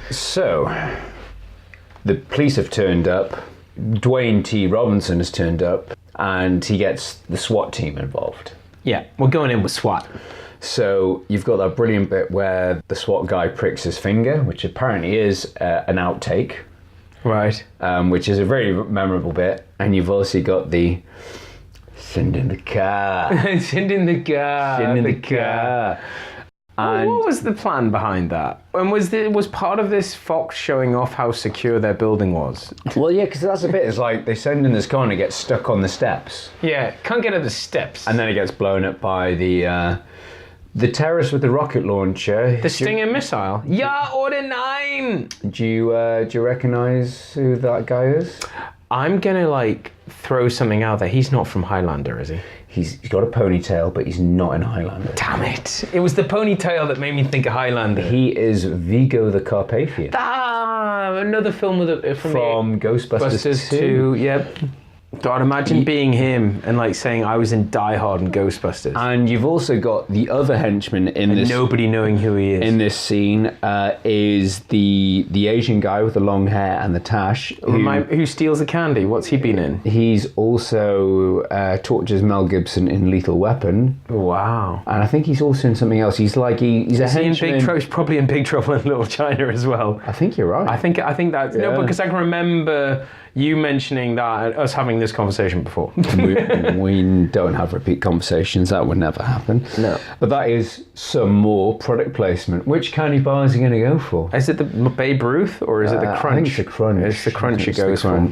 So, the police have turned up, Dwayne T. Robinson has turned up, and he gets the SWAT team involved. Yeah, we're going in with SWAT. So, you've got that brilliant bit where the SWAT guy pricks his finger, which apparently is an outtake. Right. Which is a very memorable bit. And you've also got the send in the car. Send in the car. Send in the car. And what was the plan behind that? And was part of this Fox showing off how secure their building was? Well, yeah, because that's a bit. It's like they send in this car and it gets stuck on the steps. Yeah, can't get up the steps. And then it gets blown up by the terrorist with the rocket launcher. The Stinger missile. Yeah, Order 9! Do you recognise who that guy is? I'm gonna throw something out there. He's not from Highlander, is he? He's got a ponytail, but he's not in Highlander. Damn it! It was the ponytail that made me think of Highlander. He is Vigo the Carpathian. Another film from Ghostbusters 2. Yep. God, imagine being him and saying I was in Die Hard and Ghostbusters. And you've also got the other henchman in this. Nobody knowing who he is. In this scene is the Asian guy with the long hair and the tash. Who steals the candy? What's he been in? He's also tortures Mel Gibson in Lethal Weapon. Wow. And I think he's also in something else. He's a henchman. He's probably in Big Trouble in Little China as well. I think you're right. I think that's... Yeah. No, because I can remember you mentioning that, us having this conversation before. we don't have repeat conversations. That would never happen. No. But that is some more product placement. Which candy bars are you going to go for? Is it the Babe Ruth or is it the Crunch? I think it's the Crunch. It's the Crunch it goes for.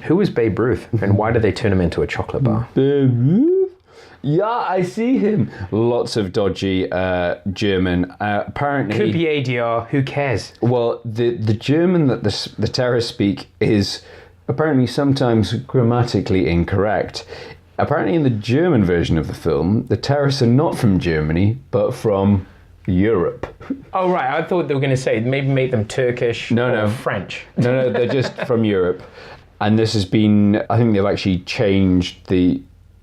Who was Babe Ruth and why did they turn him into a chocolate bar? Babe Ruth? Yeah, I see him. Lots of dodgy German. Apparently, could be ADR. Who cares? Well, the German that the terrorists speak is apparently sometimes grammatically incorrect. Apparently, in the German version of the film, the terrorists are not from Germany, but from Europe. Oh right, I thought they were going to say maybe make them Turkish or French. No, they're just from Europe. And this has been, I think they've actually changed the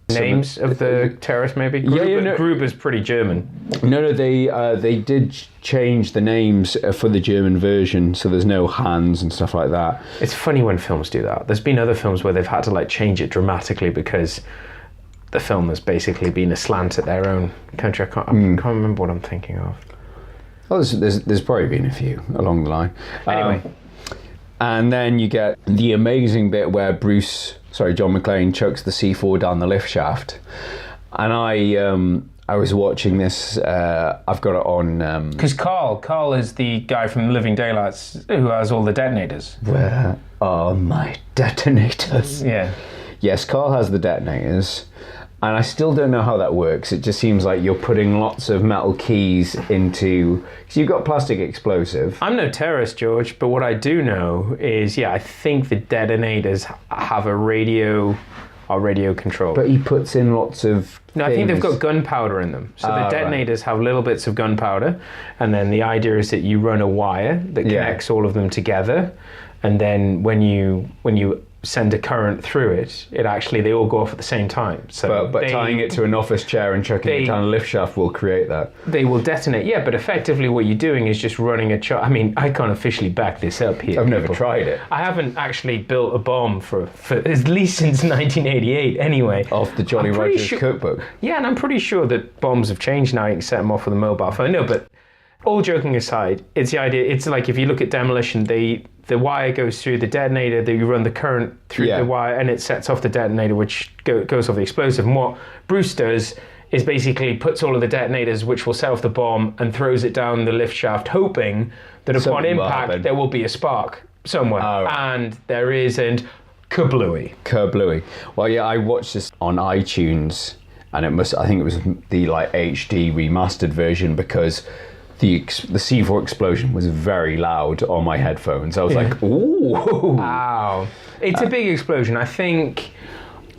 names of the terrorists, maybe. Gruber's pretty German. No, they did change the names for the German version, so there's no Hans and stuff like that. It's funny when films do that. There's been other films where they've had to like change it dramatically because the film has basically been a slant at their own country. I can't remember what I'm thinking of. Well, there's probably been a few along the line. Anyway. And then you get the amazing bit where John McClane chucks the C4 down the lift shaft. And I was watching this, I've got it on... Because Carl is the guy from Living Daylights who has all the detonators. Where are my detonators? Yeah. Yes, Carl has the detonators. And I still don't know how that works. It just seems like you're putting lots of metal keys into... Because you've got plastic explosive. I'm no terrorist, George, but what I do know is, I think the detonators have a radio control. But he puts in lots of No, I think they've got gunpowder in them. So the detonators have little bits of gunpowder. And then the idea is that you run a wire that connects all of them together. And then when you send a current through it, they all go off at the same time. So but tying it to an office chair and chucking it down a lift shaft will create that. They will detonate, but effectively what you're doing is just running a charge. I mean, I can't officially back this up here. I've never tried it. I haven't actually built a bomb for at least since 1988 anyway. Off the Jolly Rogers cookbook. Yeah, and I'm pretty sure that bombs have changed now. You can set them off with a mobile phone. No, but all joking aside, it's the idea, it's like if you look at Demolition, the wire goes through the detonator, that you run the current through the wire and it sets off the detonator, which goes off the explosive. And what Bruce does is basically puts all of the detonators, which will set off the bomb, and throws it down the lift shaft, hoping that upon impact there will be a spark somewhere. And there is, and kablooey. Well, I watched this on iTunes, and I think it was the HD remastered version, because the C4 explosion was very loud on my headphones. I was like, ooh. Wow. It's a big explosion. I think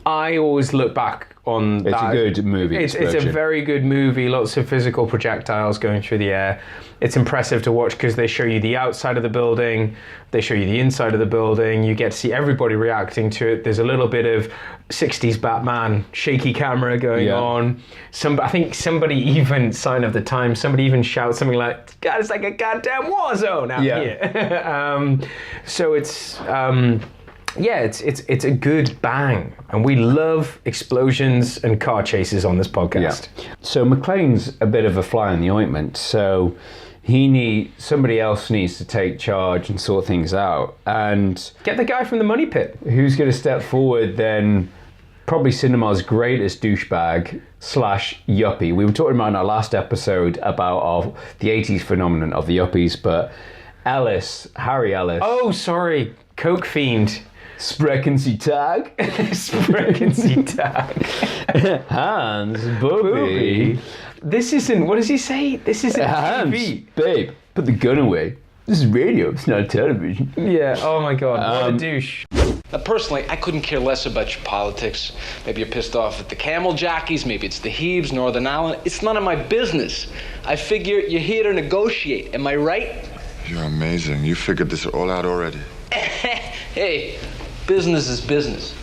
I always look back on that. It's a good movie. It's a very good movie. Lots of physical projectiles going through the air. It's impressive to watch because they show you the outside of the building. They show you the inside of the building. You get to see everybody reacting to it. There's a little bit of 60s Batman shaky camera going on. I think somebody even, sign of the times, somebody even shouts something like, God, it's like a goddamn war zone out here. So it's... it's a good bang, and we love explosions and car chases on this podcast. So McClane's a bit of a fly in the ointment, so somebody else needs to take charge and sort things out, and get the guy from the money pit. Who's going to step forward then? Probably cinema's greatest douchebag / yuppie. We were talking about in our last episode about the 80s phenomenon of the yuppies, but Harry Ellis. Oh, sorry, Coke fiend. Sprechen Sie Tag? Sprechen Sie Tag. Hans, Bobby. This isn't, what does he say? This isn't Hans, TV. Babe, put the gun away. This is radio, it's not television. Yeah, oh my God, what a douche. Now, personally, I couldn't care less about your politics. Maybe you're pissed off at the camel jockeys, maybe it's the Heaves, Northern Ireland. It's none of my business. I figure you're here to negotiate, am I right? You're amazing. You figured this all out already. Hey, business is business.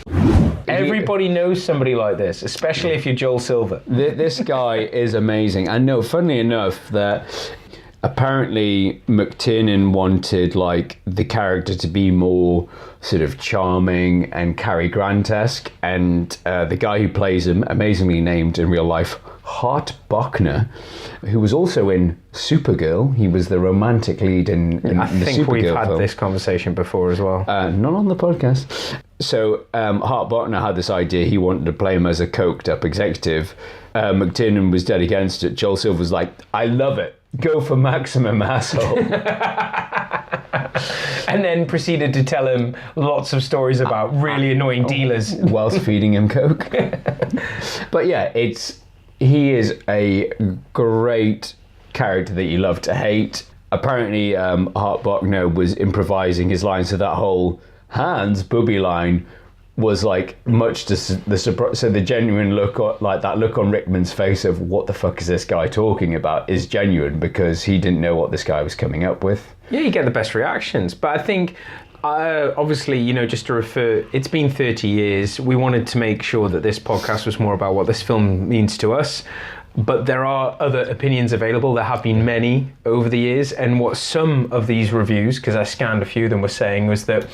Everybody knows somebody like this, especially if you're Joel Silver. This guy is amazing. And no, funnily enough, that apparently McTiernan wanted the character to be more sort of charming and Cary Grant-esque, and the guy who plays him, amazingly named in real life Hart Bochner, who was also in Supergirl. He was the romantic lead in the Supergirl I think we've had film. this conversation before as well. Not on the podcast. So Hart Bochner had this idea. He wanted to play him as a coked up executive. McTiernan was dead against it. Joel Silver was like, I love it. Go for maximum asshole. And then proceeded to tell him lots of stories about really annoying dealers. Whilst feeding him coke. But yeah, he is a great character that you love to hate. Apparently, Hart Bochner was improvising his lines, so that whole Hans booby line was like much to the surprise. So the genuine look, like that look on Rickman's face of what the fuck is this guy talking about, is genuine because he didn't know what this guy was coming up with. Yeah, you get the best reactions. But I think, obviously, you know, just to refer, it's been 30 years. We wanted to make sure that this podcast was more about what this film means to us. But there are other opinions available. There have been many over the years. And what some of these reviews, because I scanned a few of them, were saying was that,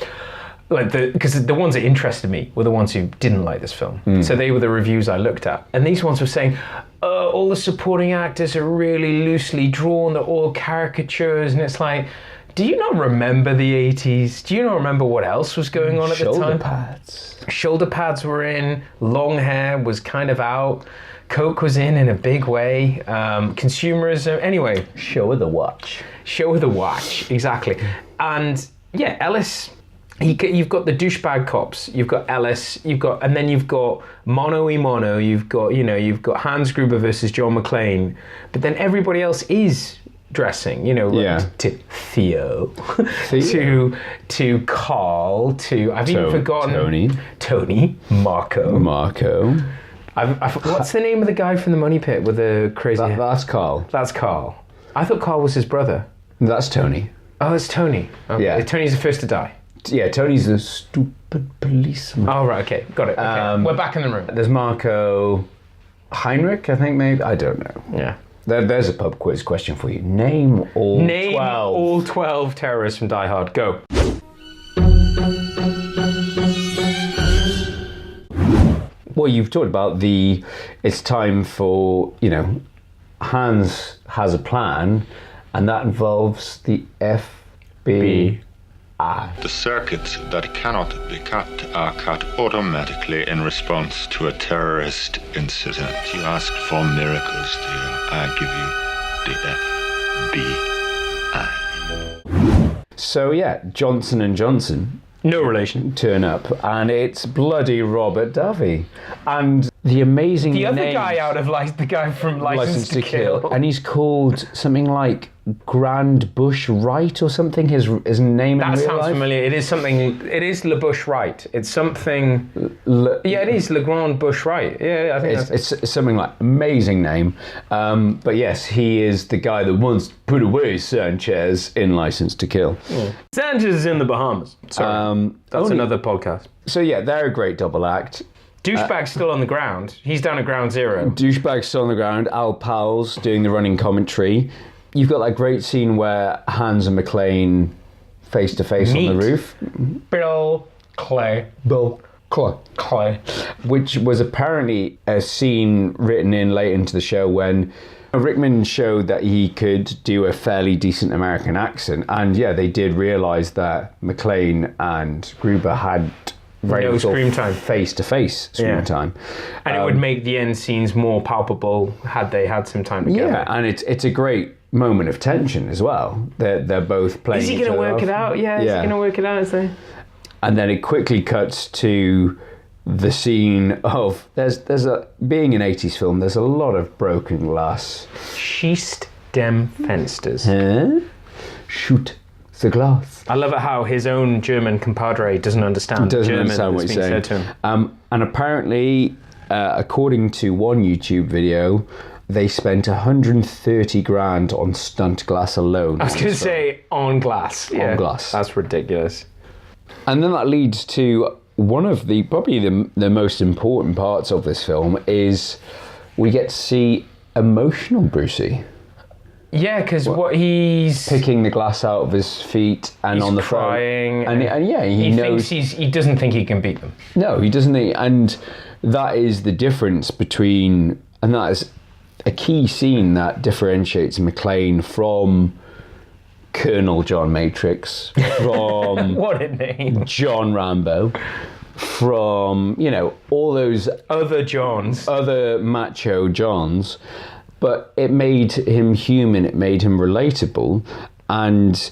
because the ones that interested me were the ones who didn't like this film. So they were the reviews I looked at. And these ones were saying, all the supporting actors are really loosely drawn, they're all caricatures. And it's like, do you not remember the 80s? Do you not remember what else was going on at the time? Shoulder pads. Shoulder pads were in, long hair was kind of out, Coke was in a big way, consumerism, anyway. Show of the watch. Show of the watch, exactly. And yeah, Ellis... You've got the douchebag cops, you've got Ellis, and then you've got Mono y Mono, you've got Hans Gruber versus John McClane, but then everybody else is dressing, to Theo, to Carl, to I've even forgotten Tony, Marco. What's the name of the guy from the Money Pit with the crazy? That's Carl. That's Carl. I thought Carl was his brother. That's Tony. Oh, it's Tony. Okay. Yeah, Tony's the first to die. Yeah, Tony's a stupid policeman. Oh, right, okay, got it. Okay. We're back in the room. There's Marco Heinrich, I think, maybe. I don't know. Yeah. There's a pub quiz question for you. Name all 12. Name all 12 terrorists from Die Hard. Go. Well, you've talked about it's time for, Hans has a plan, and that involves the FBI. The circuits that cannot be cut are cut automatically in response to a terrorist incident. You ask for miracles, dear. I give you the FBI. So yeah, Johnson & Johnson. No relation. Turn up, and it's bloody Robert Davi. And the amazing The other names, guy out of the guy from License to Kill. And he's called something like Grand Bush Wright or something, his name in real life. That sounds familiar. It is something, it is Le Bush Wright. It's something, it is Le Grand Bush Wright. Yeah, I think it's something like, amazing name. But yes, he is the guy that once put away Sanchez in License to Kill. Yeah. Sanchez is in the Bahamas. Sorry, that's another podcast. So yeah, they're a great double act. Douchebag's still on the ground. He's down at ground zero. Douchebag's still on the ground. Al Powell's doing the running commentary. You've got that great scene where Hans and McClane face to face on the roof. Bill Clay. Which was apparently a scene written in late into the show when Rickman showed that he could do a fairly decent American accent. And yeah, they did realise that McClane and Gruber had very no screen time, face-to-face screen time, and it would make the end scenes more palpable had they had some time together. Yeah, and it's a great moment of tension as well. They're both playing. Is he going to work it out? Yeah, is he going to work it out? Is he? And then it quickly cuts to the scene of there's a being an 80s film. There's a lot of broken glass. Schießt dem Fensters. Shoot the glass. I love it how his own German compadre doesn't understand German what he's saying. Said to him. And apparently, according to one YouTube video, they spent 130 grand on stunt glass alone. I was going to say on glass. On glass. That's ridiculous. And then that leads to one of probably the most important parts of this film is we get to see emotional Brucey. Yeah, because what he's picking the glass out of his feet and he's on the crying, phone. And yeah, he knows he doesn't think he can beat them. No, he doesn't. And that is the difference between, and that is a key scene that differentiates McClane from Colonel John Matrix, from what a name, John Rambo, from, you know, all those other Johns, other macho Johns, but it made him human, it made him relatable. And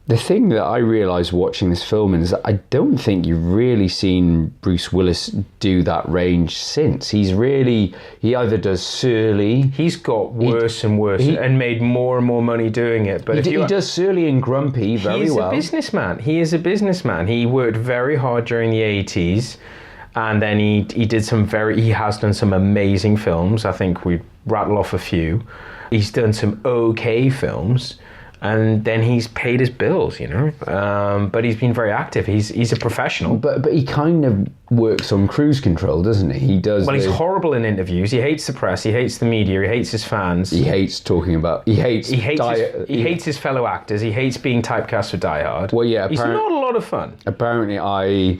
the thing that I realised watching this film is that I don't think you've really seen Bruce Willis do that range since. He either does surly. He's got worse and worse and made more and more money doing it. But he does surly and grumpy very well. He is a businessman. He worked very hard during the 80s, and then he has done some amazing films. I think we rattle off a few. He's done some okay films. And then he's paid his bills, you know. But he's been very active. He's a professional. But he kind of works on cruise control, doesn't he? He does. Well, he's horrible in interviews. He hates the press. He hates the media. He hates his fans. He hates talking about. He hates his fellow actors. He hates being typecast for Die Hard. Well, yeah. He's not a lot of fun. Apparently, I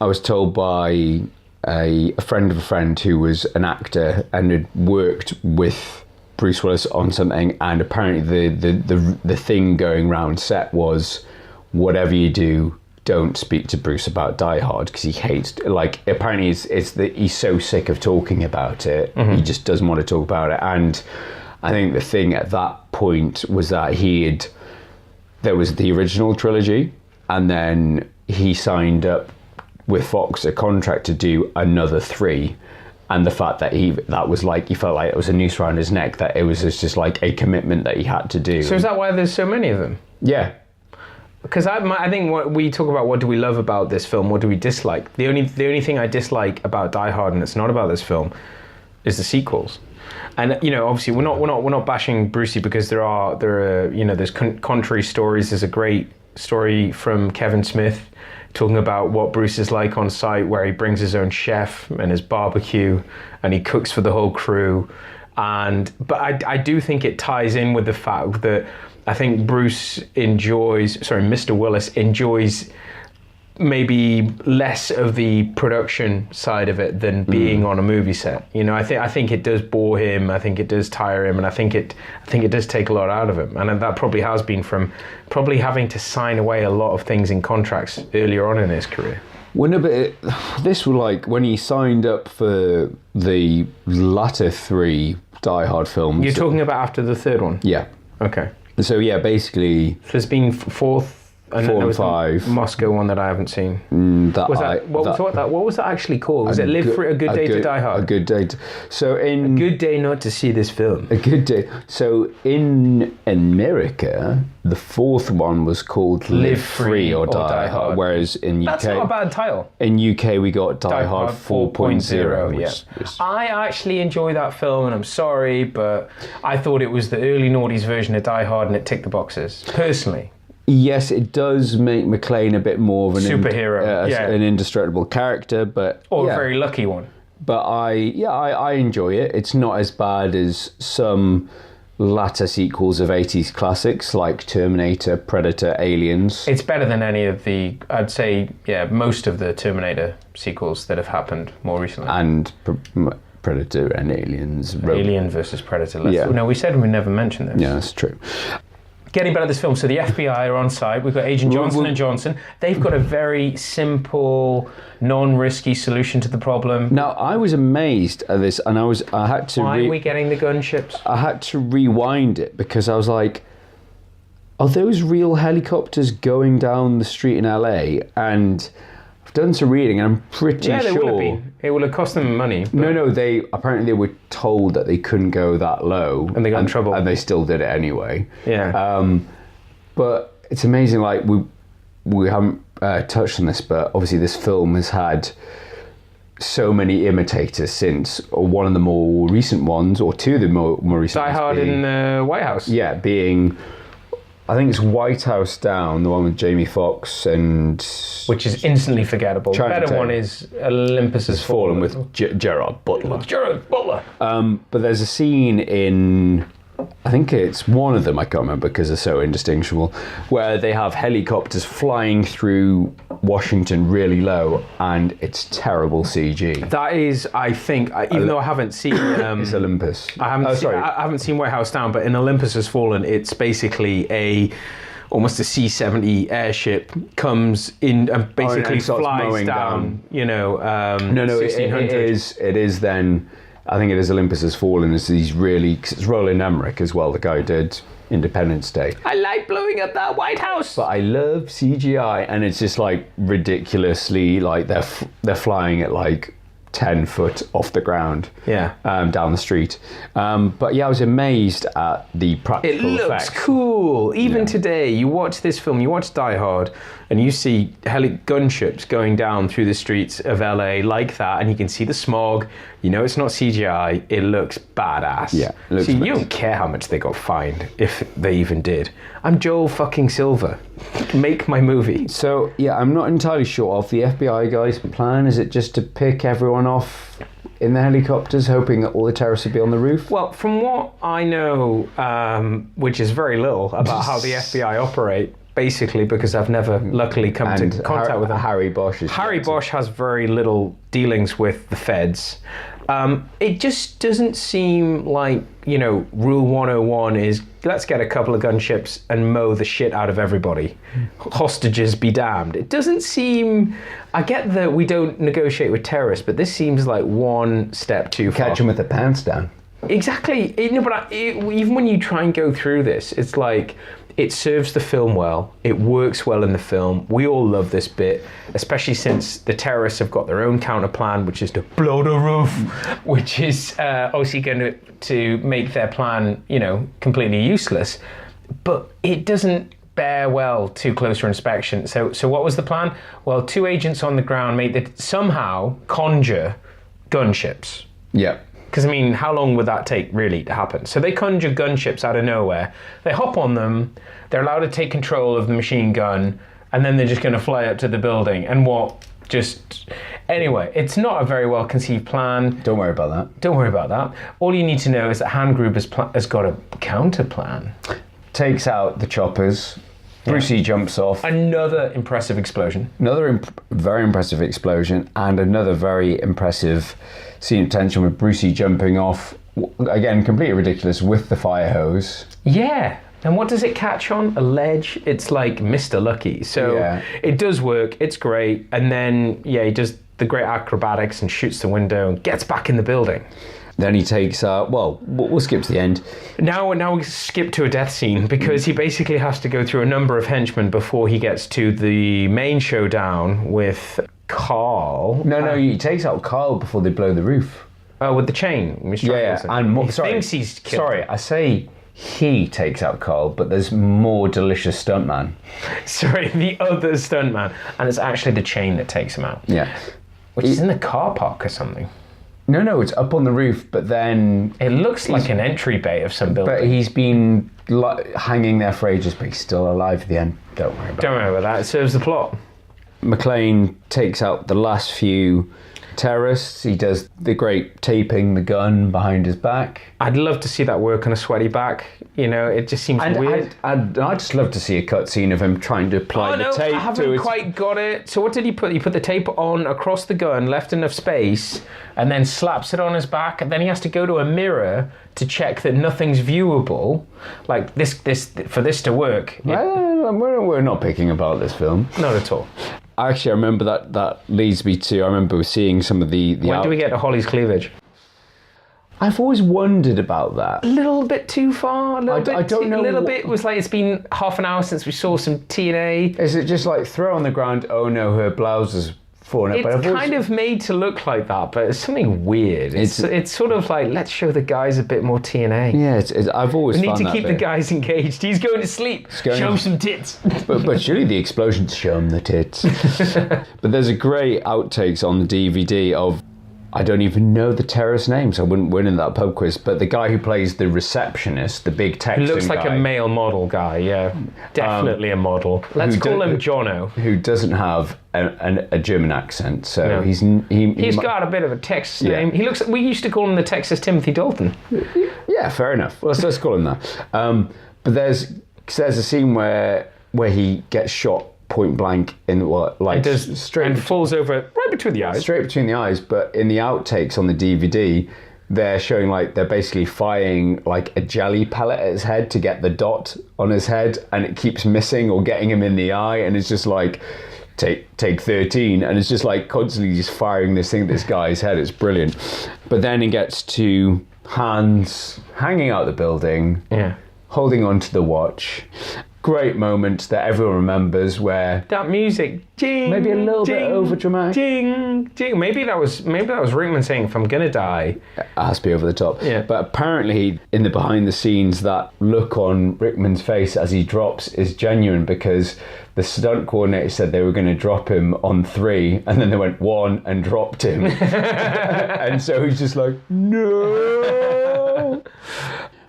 was told by a friend of a friend who was an actor and had worked with Bruce Willis on something, and apparently the thing going round set was, whatever you do, don't speak to Bruce about Die Hard, because he hates, like, apparently he's so sick of talking about it, he just doesn't want to talk about it. And I think the thing at that point was that there was the original trilogy, and then he signed up with Fox a contract to do another 3. And the fact that he felt like it was a noose around his neck, that it was just like a commitment that he had to do. So is that why there's so many of them? Yeah. Because I think what we talk about, what do we love about this film, what do we dislike? The only thing I dislike about Die Hard, and it's not about this film, is the sequels. And, you know, obviously we're not bashing Brucey, because there are you know, there's contrary stories. There's a great story from Kevin Smith talking about what Bruce is like on site, where he brings his own chef and his barbecue and he cooks for the whole crew. But I do think it ties in with the fact that I think Mr. Willis enjoys maybe less of the production side of it than being on a movie set. You know, I think it does bore him. I think it does tire him, and I think it does take a lot out of him. And that probably has been from probably having to sign away a lot of things in contracts earlier on in his career. This was like when he signed up for the latter 3 Die Hard films. You're talking about after the 3rd one? Yeah. Okay. So yeah, basically. So there's been 4th. And 4 and 5. The Moscow one that I haven't seen. What was that actually called? Was it Live for a Good Day to Die Hard? A Good Day. A good day not to see this film. A good day. So in America, the 4th one was called Live Free or Die Hard. Whereas in UK... That's not a bad title. In UK, we got Die Hard 4.0. Yeah. I actually enjoy that film, and I'm sorry, but I thought it was the early noughties version of Die Hard, and it ticked the boxes, personally. Yes, it does make McClane a bit more of an superhero, an indestructible character, but a very lucky one. But I enjoy it. It's not as bad as some latter sequels of 80s classics like Terminator, Predator, Aliens. It's better than any of I'd say, most of the Terminator sequels that have happened more recently. And Predator and Aliens. Alien versus Predator. No, we said we never mentioned this. Yeah, that's true. Getting back to this film, so the FBI are on site. We've got Agent Johnson and Johnson. They've got a very simple, non-risky solution to the problem. Now, I was amazed at this, and I had to... Why are we getting the gunships? I had to rewind it, because I was like, are those real helicopters going down the street in LA? And I've done some reading, and I'm pretty sure... Yeah, they would have been. It would have cost them money. But... No, apparently they were told that they couldn't go that low. And they got in trouble. And they still did it anyway. Yeah. But it's amazing, like, we haven't touched on this, but obviously this film has had so many imitators since, or one of the more recent ones, or 2 of the more recent ones. Die Hard in the White House. Yeah, being... I think it's White House Down, the one with Jamie Foxx and... Which is instantly forgettable. The better one is Olympus Has Fallen with Gerard Butler. But there's a scene in... I think it's one of them, I can't remember because they're so indistinguishable, where they have helicopters flying through Washington really low, and it's terrible CG. That is, I think, even though I haven't seen... it's Olympus. I haven't seen White House Down, but in Olympus Has Fallen, it's basically almost a C-70 airship comes in and basically flies down. You know, no, 1600. it is then. I think it is Olympus Has Fallen. It's these really, cause it's Roland Emmerich as well, the guy who did Independence Day. I like blowing up that White House, but I love CGI, and it's just like ridiculously like they're flying at like 10 foot off the ground, down the street. But yeah, I was amazed at the practical effects. It looks cool. Even today, you watch this film, you watch Die Hard, and you see gunships going down through the streets of LA like that, and you can see the smog. You know it's not CGI. It looks badass. Yeah. See, you don't care how much they got fined, if they even did. I'm Joel fucking Silver. Make my movie. So, yeah, I'm not entirely sure of the FBI guy's plan. Is it just to pick everyone off in the helicopters, hoping that all the terrorists would be on the roof? Well, from what I know, which is very little, about how the FBI operate, basically because I've never luckily come into contact with them. Harry Bosch has very little dealings with the feds. It just doesn't seem like, you know, Rule 101 is let's get a couple of gunships and mow the shit out of everybody. Hostages be damned. It doesn't seem... I get that we don't negotiate with terrorists, but this seems like one step too far. Catch them with their pants down. Exactly. Even when you try and go through this, it's like... It serves the film well. It works well in the film. We all love this bit, especially since the terrorists have got their own counter plan, which is to blow the roof, which is obviously going to make their plan, you know, completely useless. But it doesn't bear well to closer inspection. So what was the plan? Well, 2 agents on the ground somehow conjure gunships. Yeah. Because, I mean, how long would that take, really, to happen? So they conjure gunships out of nowhere. They hop on them. They're allowed to take control of the machine gun. And then they're just going to fly up to the building. And Anyway, it's not a very well-conceived plan. Don't worry about that. All you need to know is that Han Group has got a counter plan. Takes out the choppers. Bruce Lee jumps off. Another impressive explosion. Very impressive explosion. And another very impressive scene of tension with Bruce Lee jumping off. Again, completely ridiculous with the fire hose. Yeah. And what does it catch on? A ledge? It's like Mr. Lucky. So it does work. It's great. And then, he does the great acrobatics and shoots the window and gets back in the building. Then he takes, we'll skip to the end. Now we skip to a death scene because he basically has to go through a number of henchmen before he gets to the main showdown with Carl. No, he takes out Carl before they blow the roof. Oh, with the chain. And thinks he's killed. Sorry, I say he takes out Carl, but there's more delicious stuntman. Sorry, the other stuntman. And it's actually the chain that takes him out. Yeah. Which is in the car park or something. No, it's up on the roof, but then... It looks like an entry bay of some building. But he's been hanging there for ages, but he's still alive at the end. Don't worry about that. It serves the plot. McClane takes out the last few terrorists. He does the great taping the gun behind his back. I'd love to see that work on a sweaty back. You know, it just seems weird. I'd just love to see a cutscene of him trying to apply the tape. I haven't quite got it. So what did he put? He put the tape on across the gun, left enough space, and then slaps it on his back. And then he has to go to a mirror to check that nothing's viewable. Like this for this to work. We're not picking apart this film. Not at all. Actually, I remember that leads me to, I remember seeing some of the when do we get to Holly's cleavage? I've always wondered about that. A little bit too far. I don't know. A little bit was like, it's been half an hour since we saw some TNA. Is it just like throw on the ground, oh no, her blouse is falling up? It's kind of made to look like that, but it's something weird. It's sort of like, let's show the guys a bit more TNA. Yeah, I've always found that. We need to keep the guys engaged. He's going to sleep. Show him some tits. But surely the explosions show him the tits. But there's a great outtakes on the DVD of, I don't even know the terrorist name, so I wouldn't win in that pub quiz, but the guy who plays the receptionist, the big Texan guy. He looks like a male model guy, yeah. Definitely a model. Let's call him Jono. Who doesn't have a German accent, so no. He's got a bit of a Texas name. He looks. We used to call him the Texas Timothy Dalton. Yeah, fair enough. Well, let's call him that. But there's a scene where he gets shot point blank in what, like, It does, straight and falls over right between the eyes. Straight between the eyes, but in the outtakes on the DVD, they're showing like they're basically firing like a jelly pellet at his head to get the dot on his head, and it keeps missing or getting him in the eye, and it's just like take 13, and it's just like constantly just firing this thing at this guy's head. It's brilliant. But then it gets to Hans hanging out the building, holding onto the watch. Great moment that everyone remembers, where that music, ding, maybe a little bit over dramatic. Ding, ding. Maybe that was Rickman saying, "If I'm gonna die," it has to be over the top. Yeah. But apparently, in the behind the scenes, that look on Rickman's face as he drops is genuine, because the stunt coordinator said they were going to drop him on 3, and then they went 1 and dropped him, and so he's just like, no.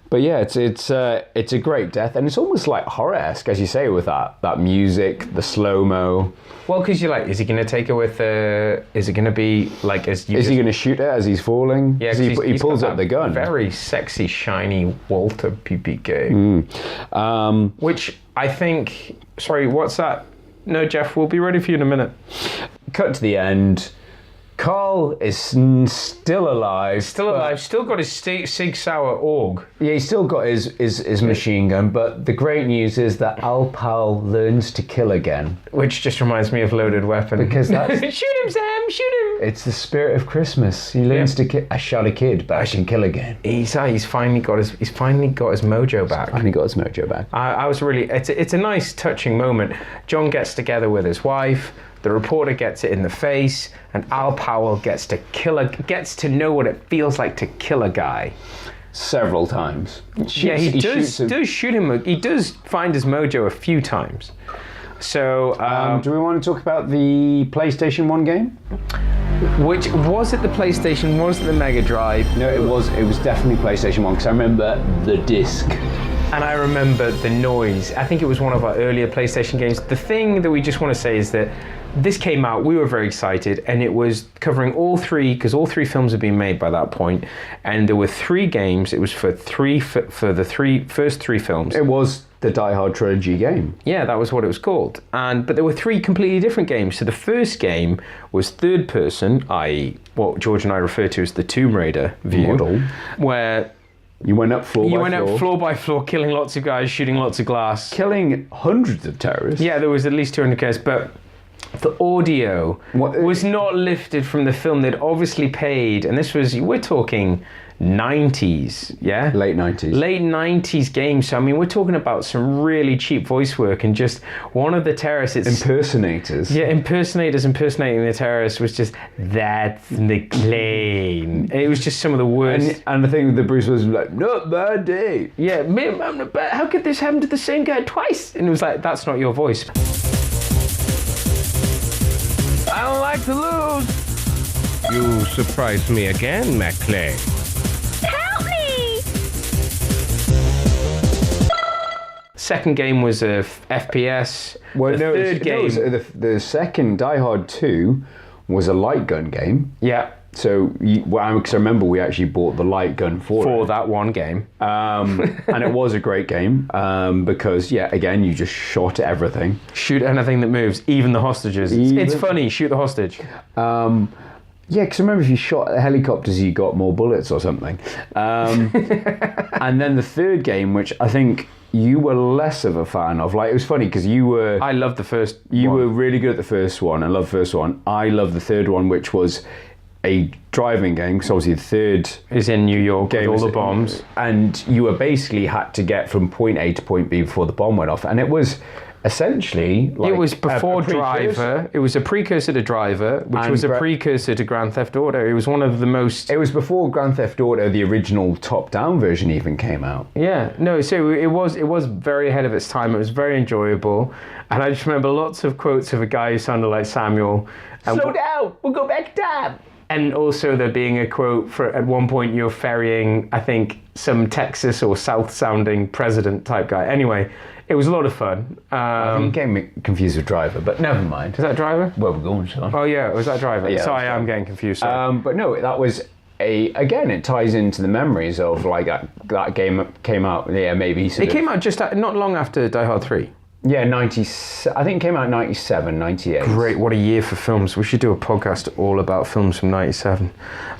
But yeah, it's a great death, and it's almost like horror-esque, as you say, with that music, the slow-mo. Well, because you're like, is he going to take it with? Is it going to be like as? Is he going to shoot it as he's falling? Yeah, he pulls up the gun. Very sexy, shiny Walter PPK. Which I think. Sorry, what's that? No, Jeff, we'll be ready for you in a minute. Cut to the end. Carl is still alive. Still got his Sig Sauer AUG. Yeah, he's still got his machine gun, but the great news is that Al Pal learns to kill again. Which just reminds me of Loaded Weapon. Because that's... Shoot him, Sam! Shoot him! It's the spirit of Christmas. He learns to kill... I shot a kid, but I can kill again. He's finally got his mojo back. Finally got his mojo back. I was really... It's a nice, touching moment. John gets together with his wife. The reporter gets it in the face, and Al Powell gets to know what it feels like to kill a guy. Several times. He does shoot him. He does find his mojo a few times. So, do we want to talk about the PlayStation 1 game? Which was it? The PlayStation? Was it the Mega Drive? No, it was definitely PlayStation 1, because I remember the disc. And I remember the noise. I think it was one of our earlier PlayStation games. The thing that we just want to say is that this came out, we were very excited, and it was covering all 3, because all 3 films had been made by that point, and there were 3 games. It was for the first 3 films. It was the Die Hard Trilogy game. Yeah, that was what it was called. But there were 3 completely different games. So the first game was third person, i.e. what George and I refer to as the Tomb Raider view, model, where you went up floor by floor, killing lots of guys, shooting lots of glass. Killing hundreds of terrorists. Yeah, there was at least 200 guys, but the audio was not lifted from the film. They'd obviously paid, and we're talking 90s, yeah? Late 90s game. So, I mean, we're talking about some really cheap voice work, and just one of the terrorists... Impersonators. Yeah, impersonators impersonating the terrorists was just, that's McLean. It was just some of the worst. And the thing with the Bruce was like, not bad day. Yeah, how could this happen to the same guy twice? And it was like, that's not your voice. I don't like to lose. You surprised me again, McLean. Help me! Second game was a FPS. The second Die Hard 2 was a light gun game. Yeah. So, because I remember we actually bought the light gun for that one game. And it was a great game because, yeah, again, you just shot at everything. Shoot anything that moves, even the hostages. It's funny, shoot the hostage. Yeah, because remember, if you shot at helicopters, you got more bullets or something. And then the third game, which I think you were less of a fan of. Like, it was funny because I loved the first You were really good at the first one. I loved the first one. I loved the third one, which was a driving game, because obviously the third is in New York with all the bombs, and you were basically had to get from point A to point B before the bomb went off, and it was essentially like it was before Driver. It was a precursor to Driver, which was a precursor to Grand Theft Auto. It was one of the most... It was before Grand Theft Auto, the original top-down version, even came out. Yeah, no, so it was very ahead of its time. It was very enjoyable, and I just remember lots of quotes of a guy who sounded like Samuel. Slow down, we'll go back to time. And also there being a quote for, at one point, you're ferrying, I think, some Texas or South-sounding president type guy. Anyway, it was a lot of fun. I think you getting confused with Driver, but never mind. Is that Driver? Well, we're going to. Oh yeah, was that Driver? Yeah, sorry, I'm getting confused. But no, that was again, it ties into the memories of like that game came out. Yeah, maybe. It came out just not long after Die Hard 3. Yeah, I think it came out 97, 98. Great, what a year for films. We should do a podcast all about films from 97.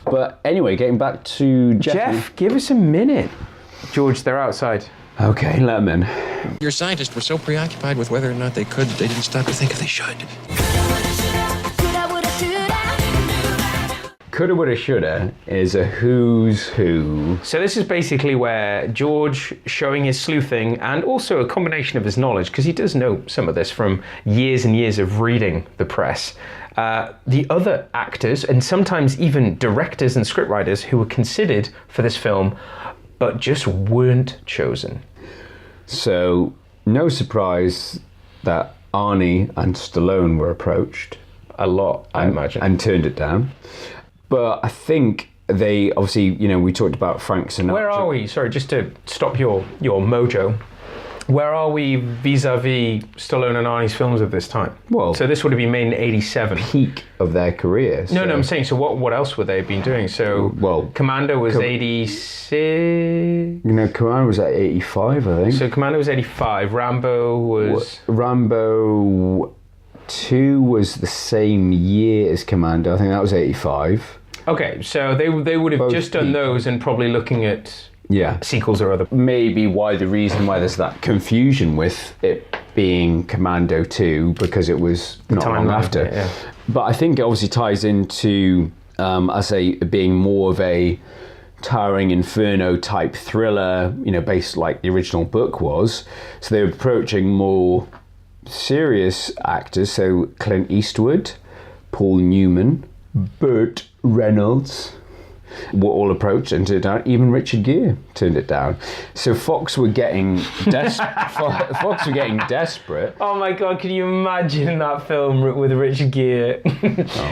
But anyway, getting back to Jeff, give us a minute. George, they're outside. Okay, let them in. Your scientists were so preoccupied with whether or not they could, they didn't stop to think if they should. Coulda Woulda Shoulda is a who's who. So this is basically where George, showing his sleuthing and also a combination of his knowledge, because he does know some of this from years and years of reading the press, the other actors and sometimes even directors and scriptwriters who were considered for this film but just weren't chosen. So no surprise that Arnie and Stallone were approached. A lot, I imagine. And turned it down. But I think they obviously, we talked about Frank Sinatra. Where are we? Sorry, just to stop your mojo. Where are we vis-a-vis Stallone and Arnie's films of this time? Well, so this would have been made in 87. Peak of their career. No, I'm saying, so what else would they have been doing? So, Commando was 86. Commando was at 85, I think. So Commando was 85. Rambo 2 was the same year as Commando. I think that was 85. Okay, so they would have just done those and probably looking at sequels or other. Maybe the reason why there's that confusion with it being Commando 2 because it was not long after. Yeah. But I think it obviously ties into, being more of a towering inferno type thriller, based like the original book was. So they were approaching more serious actors, so Clint Eastwood, Paul Newman, Burt Reynolds were all approached and turned it down. Even Richard Gere turned it down. So Fox were getting desperate. Oh my God! Can you imagine that film with Richard Gere?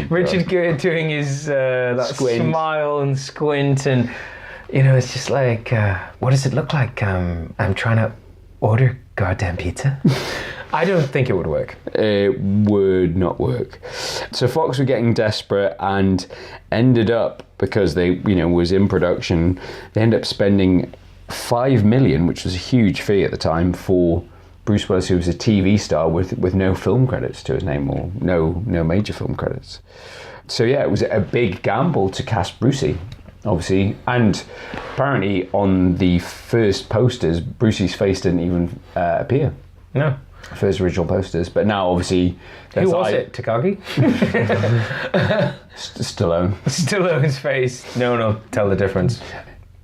Richard Gere doing his that smile and squint, and it's just like, what does it look like? I'm trying to order goddamn pizza. I don't think it would work. It would not work. So Fox were getting desperate and ended up, because they, was in production, they ended up spending $5 million, which was a huge fee at the time, for Bruce Willis, who was a TV star with no film credits to his name, or no major film credits. So yeah, it was a big gamble to cast Brucey, obviously, and apparently on the first posters, Brucey's face didn't even appear. No. First original posters, but now obviously... Who was it? Takagi? Stallone. Stallone's face. No, tell the difference.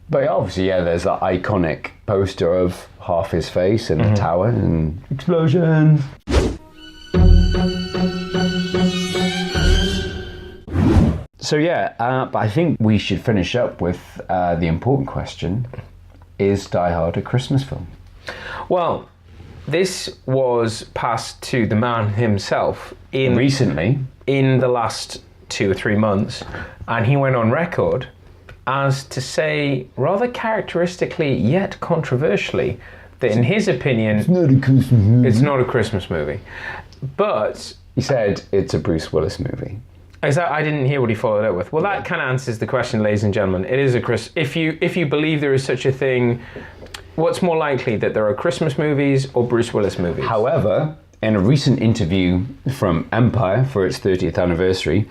But obviously, there's that iconic poster of half his face in a tower and explosions. So but I think we should finish up with the important question: is Die Hard a Christmas film? Well, this was passed to the man himself recently, in the last 2 or 3 months, and he went on record as to say, rather characteristically yet controversially, that in his opinion, it's not a Christmas movie. It's not a Christmas movie. But he said it's a Bruce Willis movie. I didn't hear what he followed up with. Well, that kind of answers the question, ladies and gentlemen. It is a if you believe there is such a thing. What's more likely, that there are Christmas movies or Bruce Willis movies? However, in a recent interview from Empire for its 30th anniversary,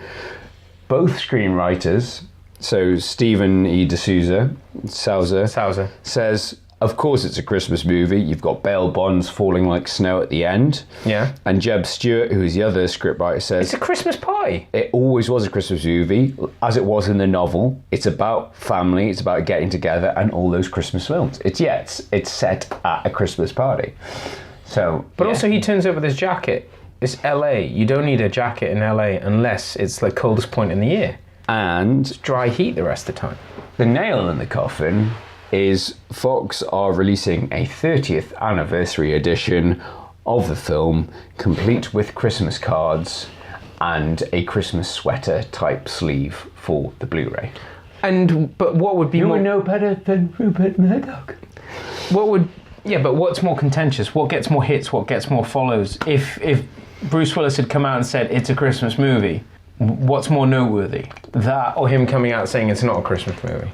both screenwriters, so Stephen E. D'Souza, Sousa, says, of course it's a Christmas movie. You've got bail bonds falling like snow at the end. Yeah. And Jeb Stewart, who is the other scriptwriter, says... It's a Christmas pie. It always was a Christmas movie, as it was in the novel. It's about family, it's about getting together, and all those Christmas films. It's set at a Christmas party. So... But also he turns up with his jacket. It's LA. You don't need a jacket in LA unless it's the coldest point in the year. And... It's dry heat the rest of the time. The nail in the coffin is Fox are releasing a 30th anniversary edition of the film, complete with Christmas cards and a Christmas sweater type sleeve for the Blu-ray. But what would be you more... would know better than Rupert Murdoch. But what's more contentious? What gets more hits? What gets more follows? If Bruce Willis had come out and said it's a Christmas movie, what's more noteworthy? That or him coming out saying it's not a Christmas movie?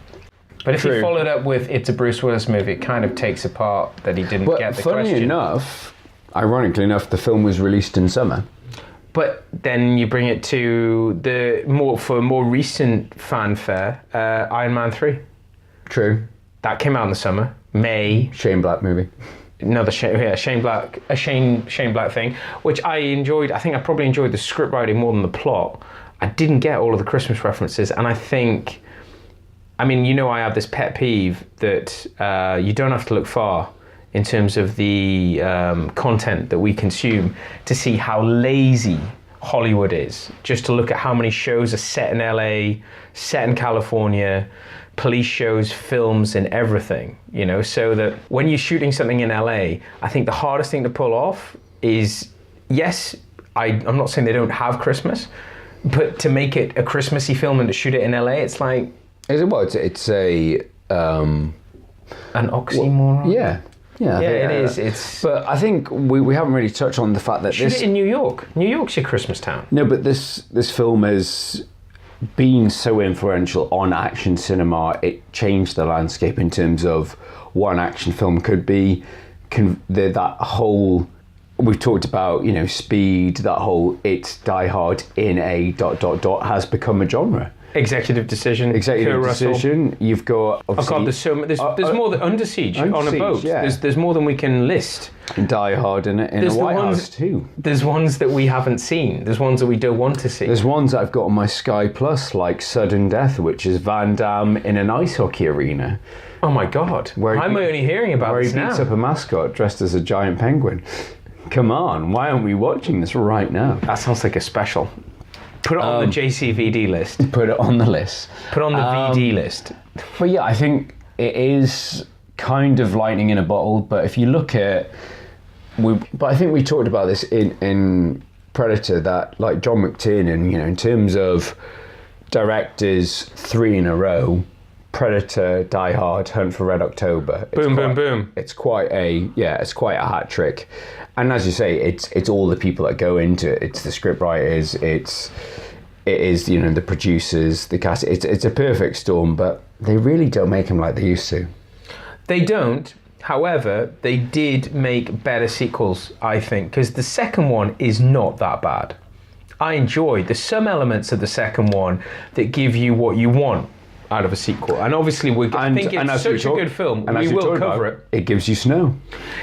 But if he followed up with it's a Bruce Willis movie, it kind of takes apart that he didn't get the question. Funny enough, ironically enough, the film was released in summer. But then you bring it to for more recent fanfare, Iron Man 3. True. That came out in the summer, May. Shane Black movie. Another Shane Black thing, which I enjoyed. I think I probably enjoyed the script writing more than the plot. I didn't get all of the Christmas references, and I think, I have this pet peeve that you don't have to look far in terms of the content that we consume to see how lazy Hollywood is. Just to look at how many shows are set in LA, set in California, police shows, films, and everything, so that when you're shooting something in LA, I think the hardest thing to pull off is, yes, I'm not saying they don't have Christmas, but to make it a Christmassy film and to shoot it in LA, it's like... Is it what? It's a... an oxymoron? Yeah. Yeah, it is. It's. But I think we haven't really touched on the fact that Shoot it in New York. New York's your Christmas town. No, but this film has been so influential on action cinema. It changed the landscape in terms of what an action film could be. That whole... We've talked about, Speed, that whole it's Die Hard in a ... has become a genre. Executive decision. You've got... Oh God, there's more than Under Siege on a boat. Yeah. There's more than we can list. Die Hard in a White House too. There's ones that we haven't seen. There's ones that we don't want to see. There's ones that I've got on my Sky Plus, like Sudden Death, which is Van Damme in an ice hockey arena. Oh my God. I'm only hearing about this now. Where he beats up a mascot dressed as a giant penguin. Come on, why aren't we watching this right now? That sounds like a special. Put it on the JCVD list. Put it on the list. Put it on the VD list. But yeah, I think it is kind of lightning in a bottle. But if you look at, but I think we talked about this in Predator, that like John McTiernan, in terms of directors 3 in a row, Predator, Die Hard, Hunt for Red October. Boom. It's quite a hat trick. And as you say, it's all the people that go into it. It's the script writers, it is the producers, the cast. It's a perfect storm, but they really don't make them like they used to. They don't. However, they did make better sequels, I think, because the second one is not that bad. I enjoyed. There's some elements of the second one that give you what you want out of a sequel, and obviously I think it's such a good film, and we will cover it. It gives you snow.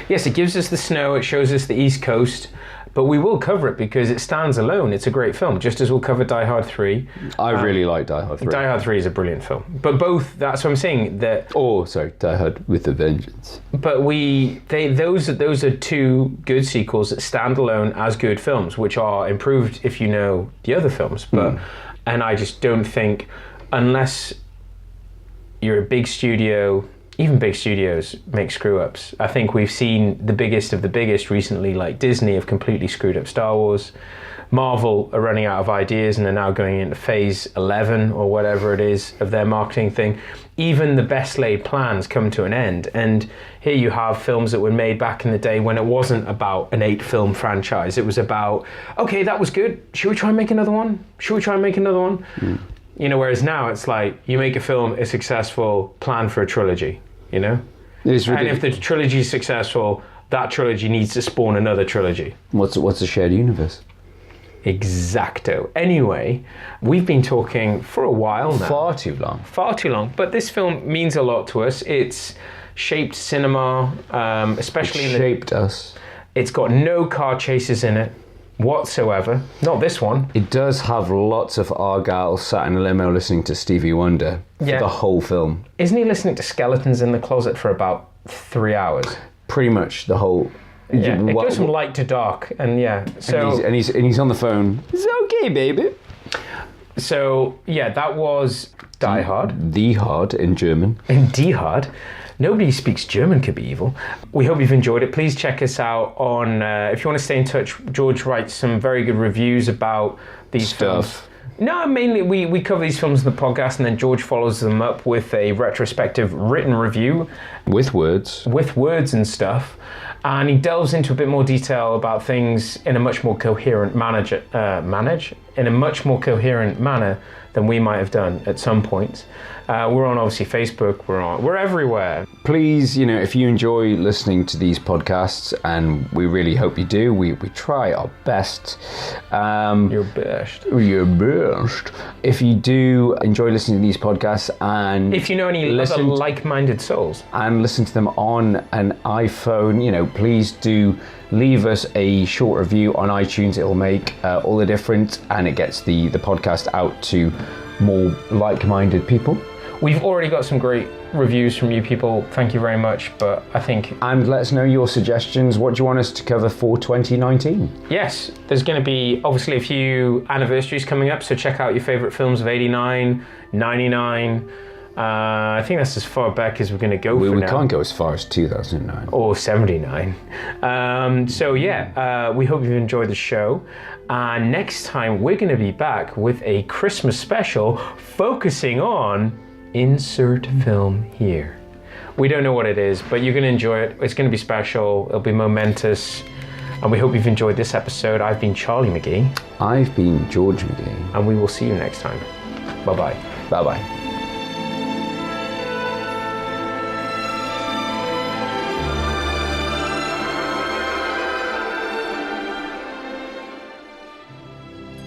Yes, it gives us the snow, it shows us the East Coast, but we will cover it because it stands alone. It's a great film, just as we'll cover Die Hard 3. I really like Die Hard 3. Die Hard 3 is a brilliant film, but both, that's what I'm saying, that... Die Hard with a Vengeance. But those are two good sequels that stand alone as good films, which are improved if you know the other films, but and I just don't think, unless you're a big studio, even big studios make screw-ups. I think we've seen the biggest of the biggest recently, like Disney have completely screwed up Star Wars. Marvel are running out of ideas and are now going into phase 11 or whatever it is of their marketing thing. Even the best laid plans come to an end. And here you have films that were made back in the day when it wasn't about an 8-film franchise. It was about, okay, that was good. Should we try and make another one? Whereas now it's like, you make a film, it's successful, plan for a trilogy, It's ridiculous. And if the trilogy is successful, that trilogy needs to spawn another trilogy. What's a shared universe? Exacto. Anyway, we've been talking for a while now. Far too long. But this film means a lot to us. It's shaped cinema, especially... It shaped us. It's got no car chases in it whatsoever. Not this one. It does have lots of Argyle sat in a limo listening to Stevie Wonder for the whole film. Isn't he listening to Skeletons in the Closet for about 3 hours? Pretty much the whole... Yeah, it goes from light to dark, and so... And he's on the phone. It's okay, baby. So, that was Die Hard. Die Hard in German. In Die Hard. Nobody who speaks German could be evil. We hope you've enjoyed it. Please check us out on, if you want to stay in touch, George writes some very good reviews about these films. No, mainly we cover these films in the podcast, and then George follows them up with a retrospective written review. With words. With words and stuff. And he delves into a bit more detail about things in a much more coherent manner than we might have done at some point. We're on obviously Facebook, we're everywhere. Please, if you enjoy listening to these podcasts, and we really hope you do, we try our best. Your best. Your best. If you do enjoy listening to these podcasts, and if you know any other like-minded souls, and listen to them on an iPhone, please do leave us a short review on iTunes. It'll make all the difference, and it gets the podcast out to more like-minded people. We've already got some great reviews from you people. Thank you very much. But I think... And let us know your suggestions. What do you want us to cover for 2019? Yes, there's going to be obviously a few anniversaries coming up. So check out your favourite films of 89, 99. I think that's as far back as we're going to go for now. We can't go as far as 2009. Or 79. We hope you've enjoyed the show. And next time we're going to be back with a Christmas special focusing on insert film here. We don't know what it is, but you're going to enjoy it. It's going to be special. It'll be momentous. And we hope you've enjoyed this episode. I've been Charlie McGee. I've been George McGee. And we will see you next time. Bye-bye. Bye-bye.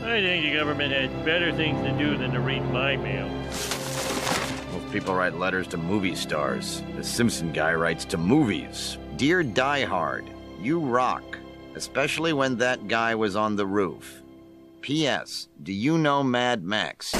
I think the government has better things to do than to read my mail. Most people write letters to movie stars. The Simpson guy writes to movies. Dear Die Hard, you rock, especially when that guy was on the roof. P.S. Do you know Mad Max?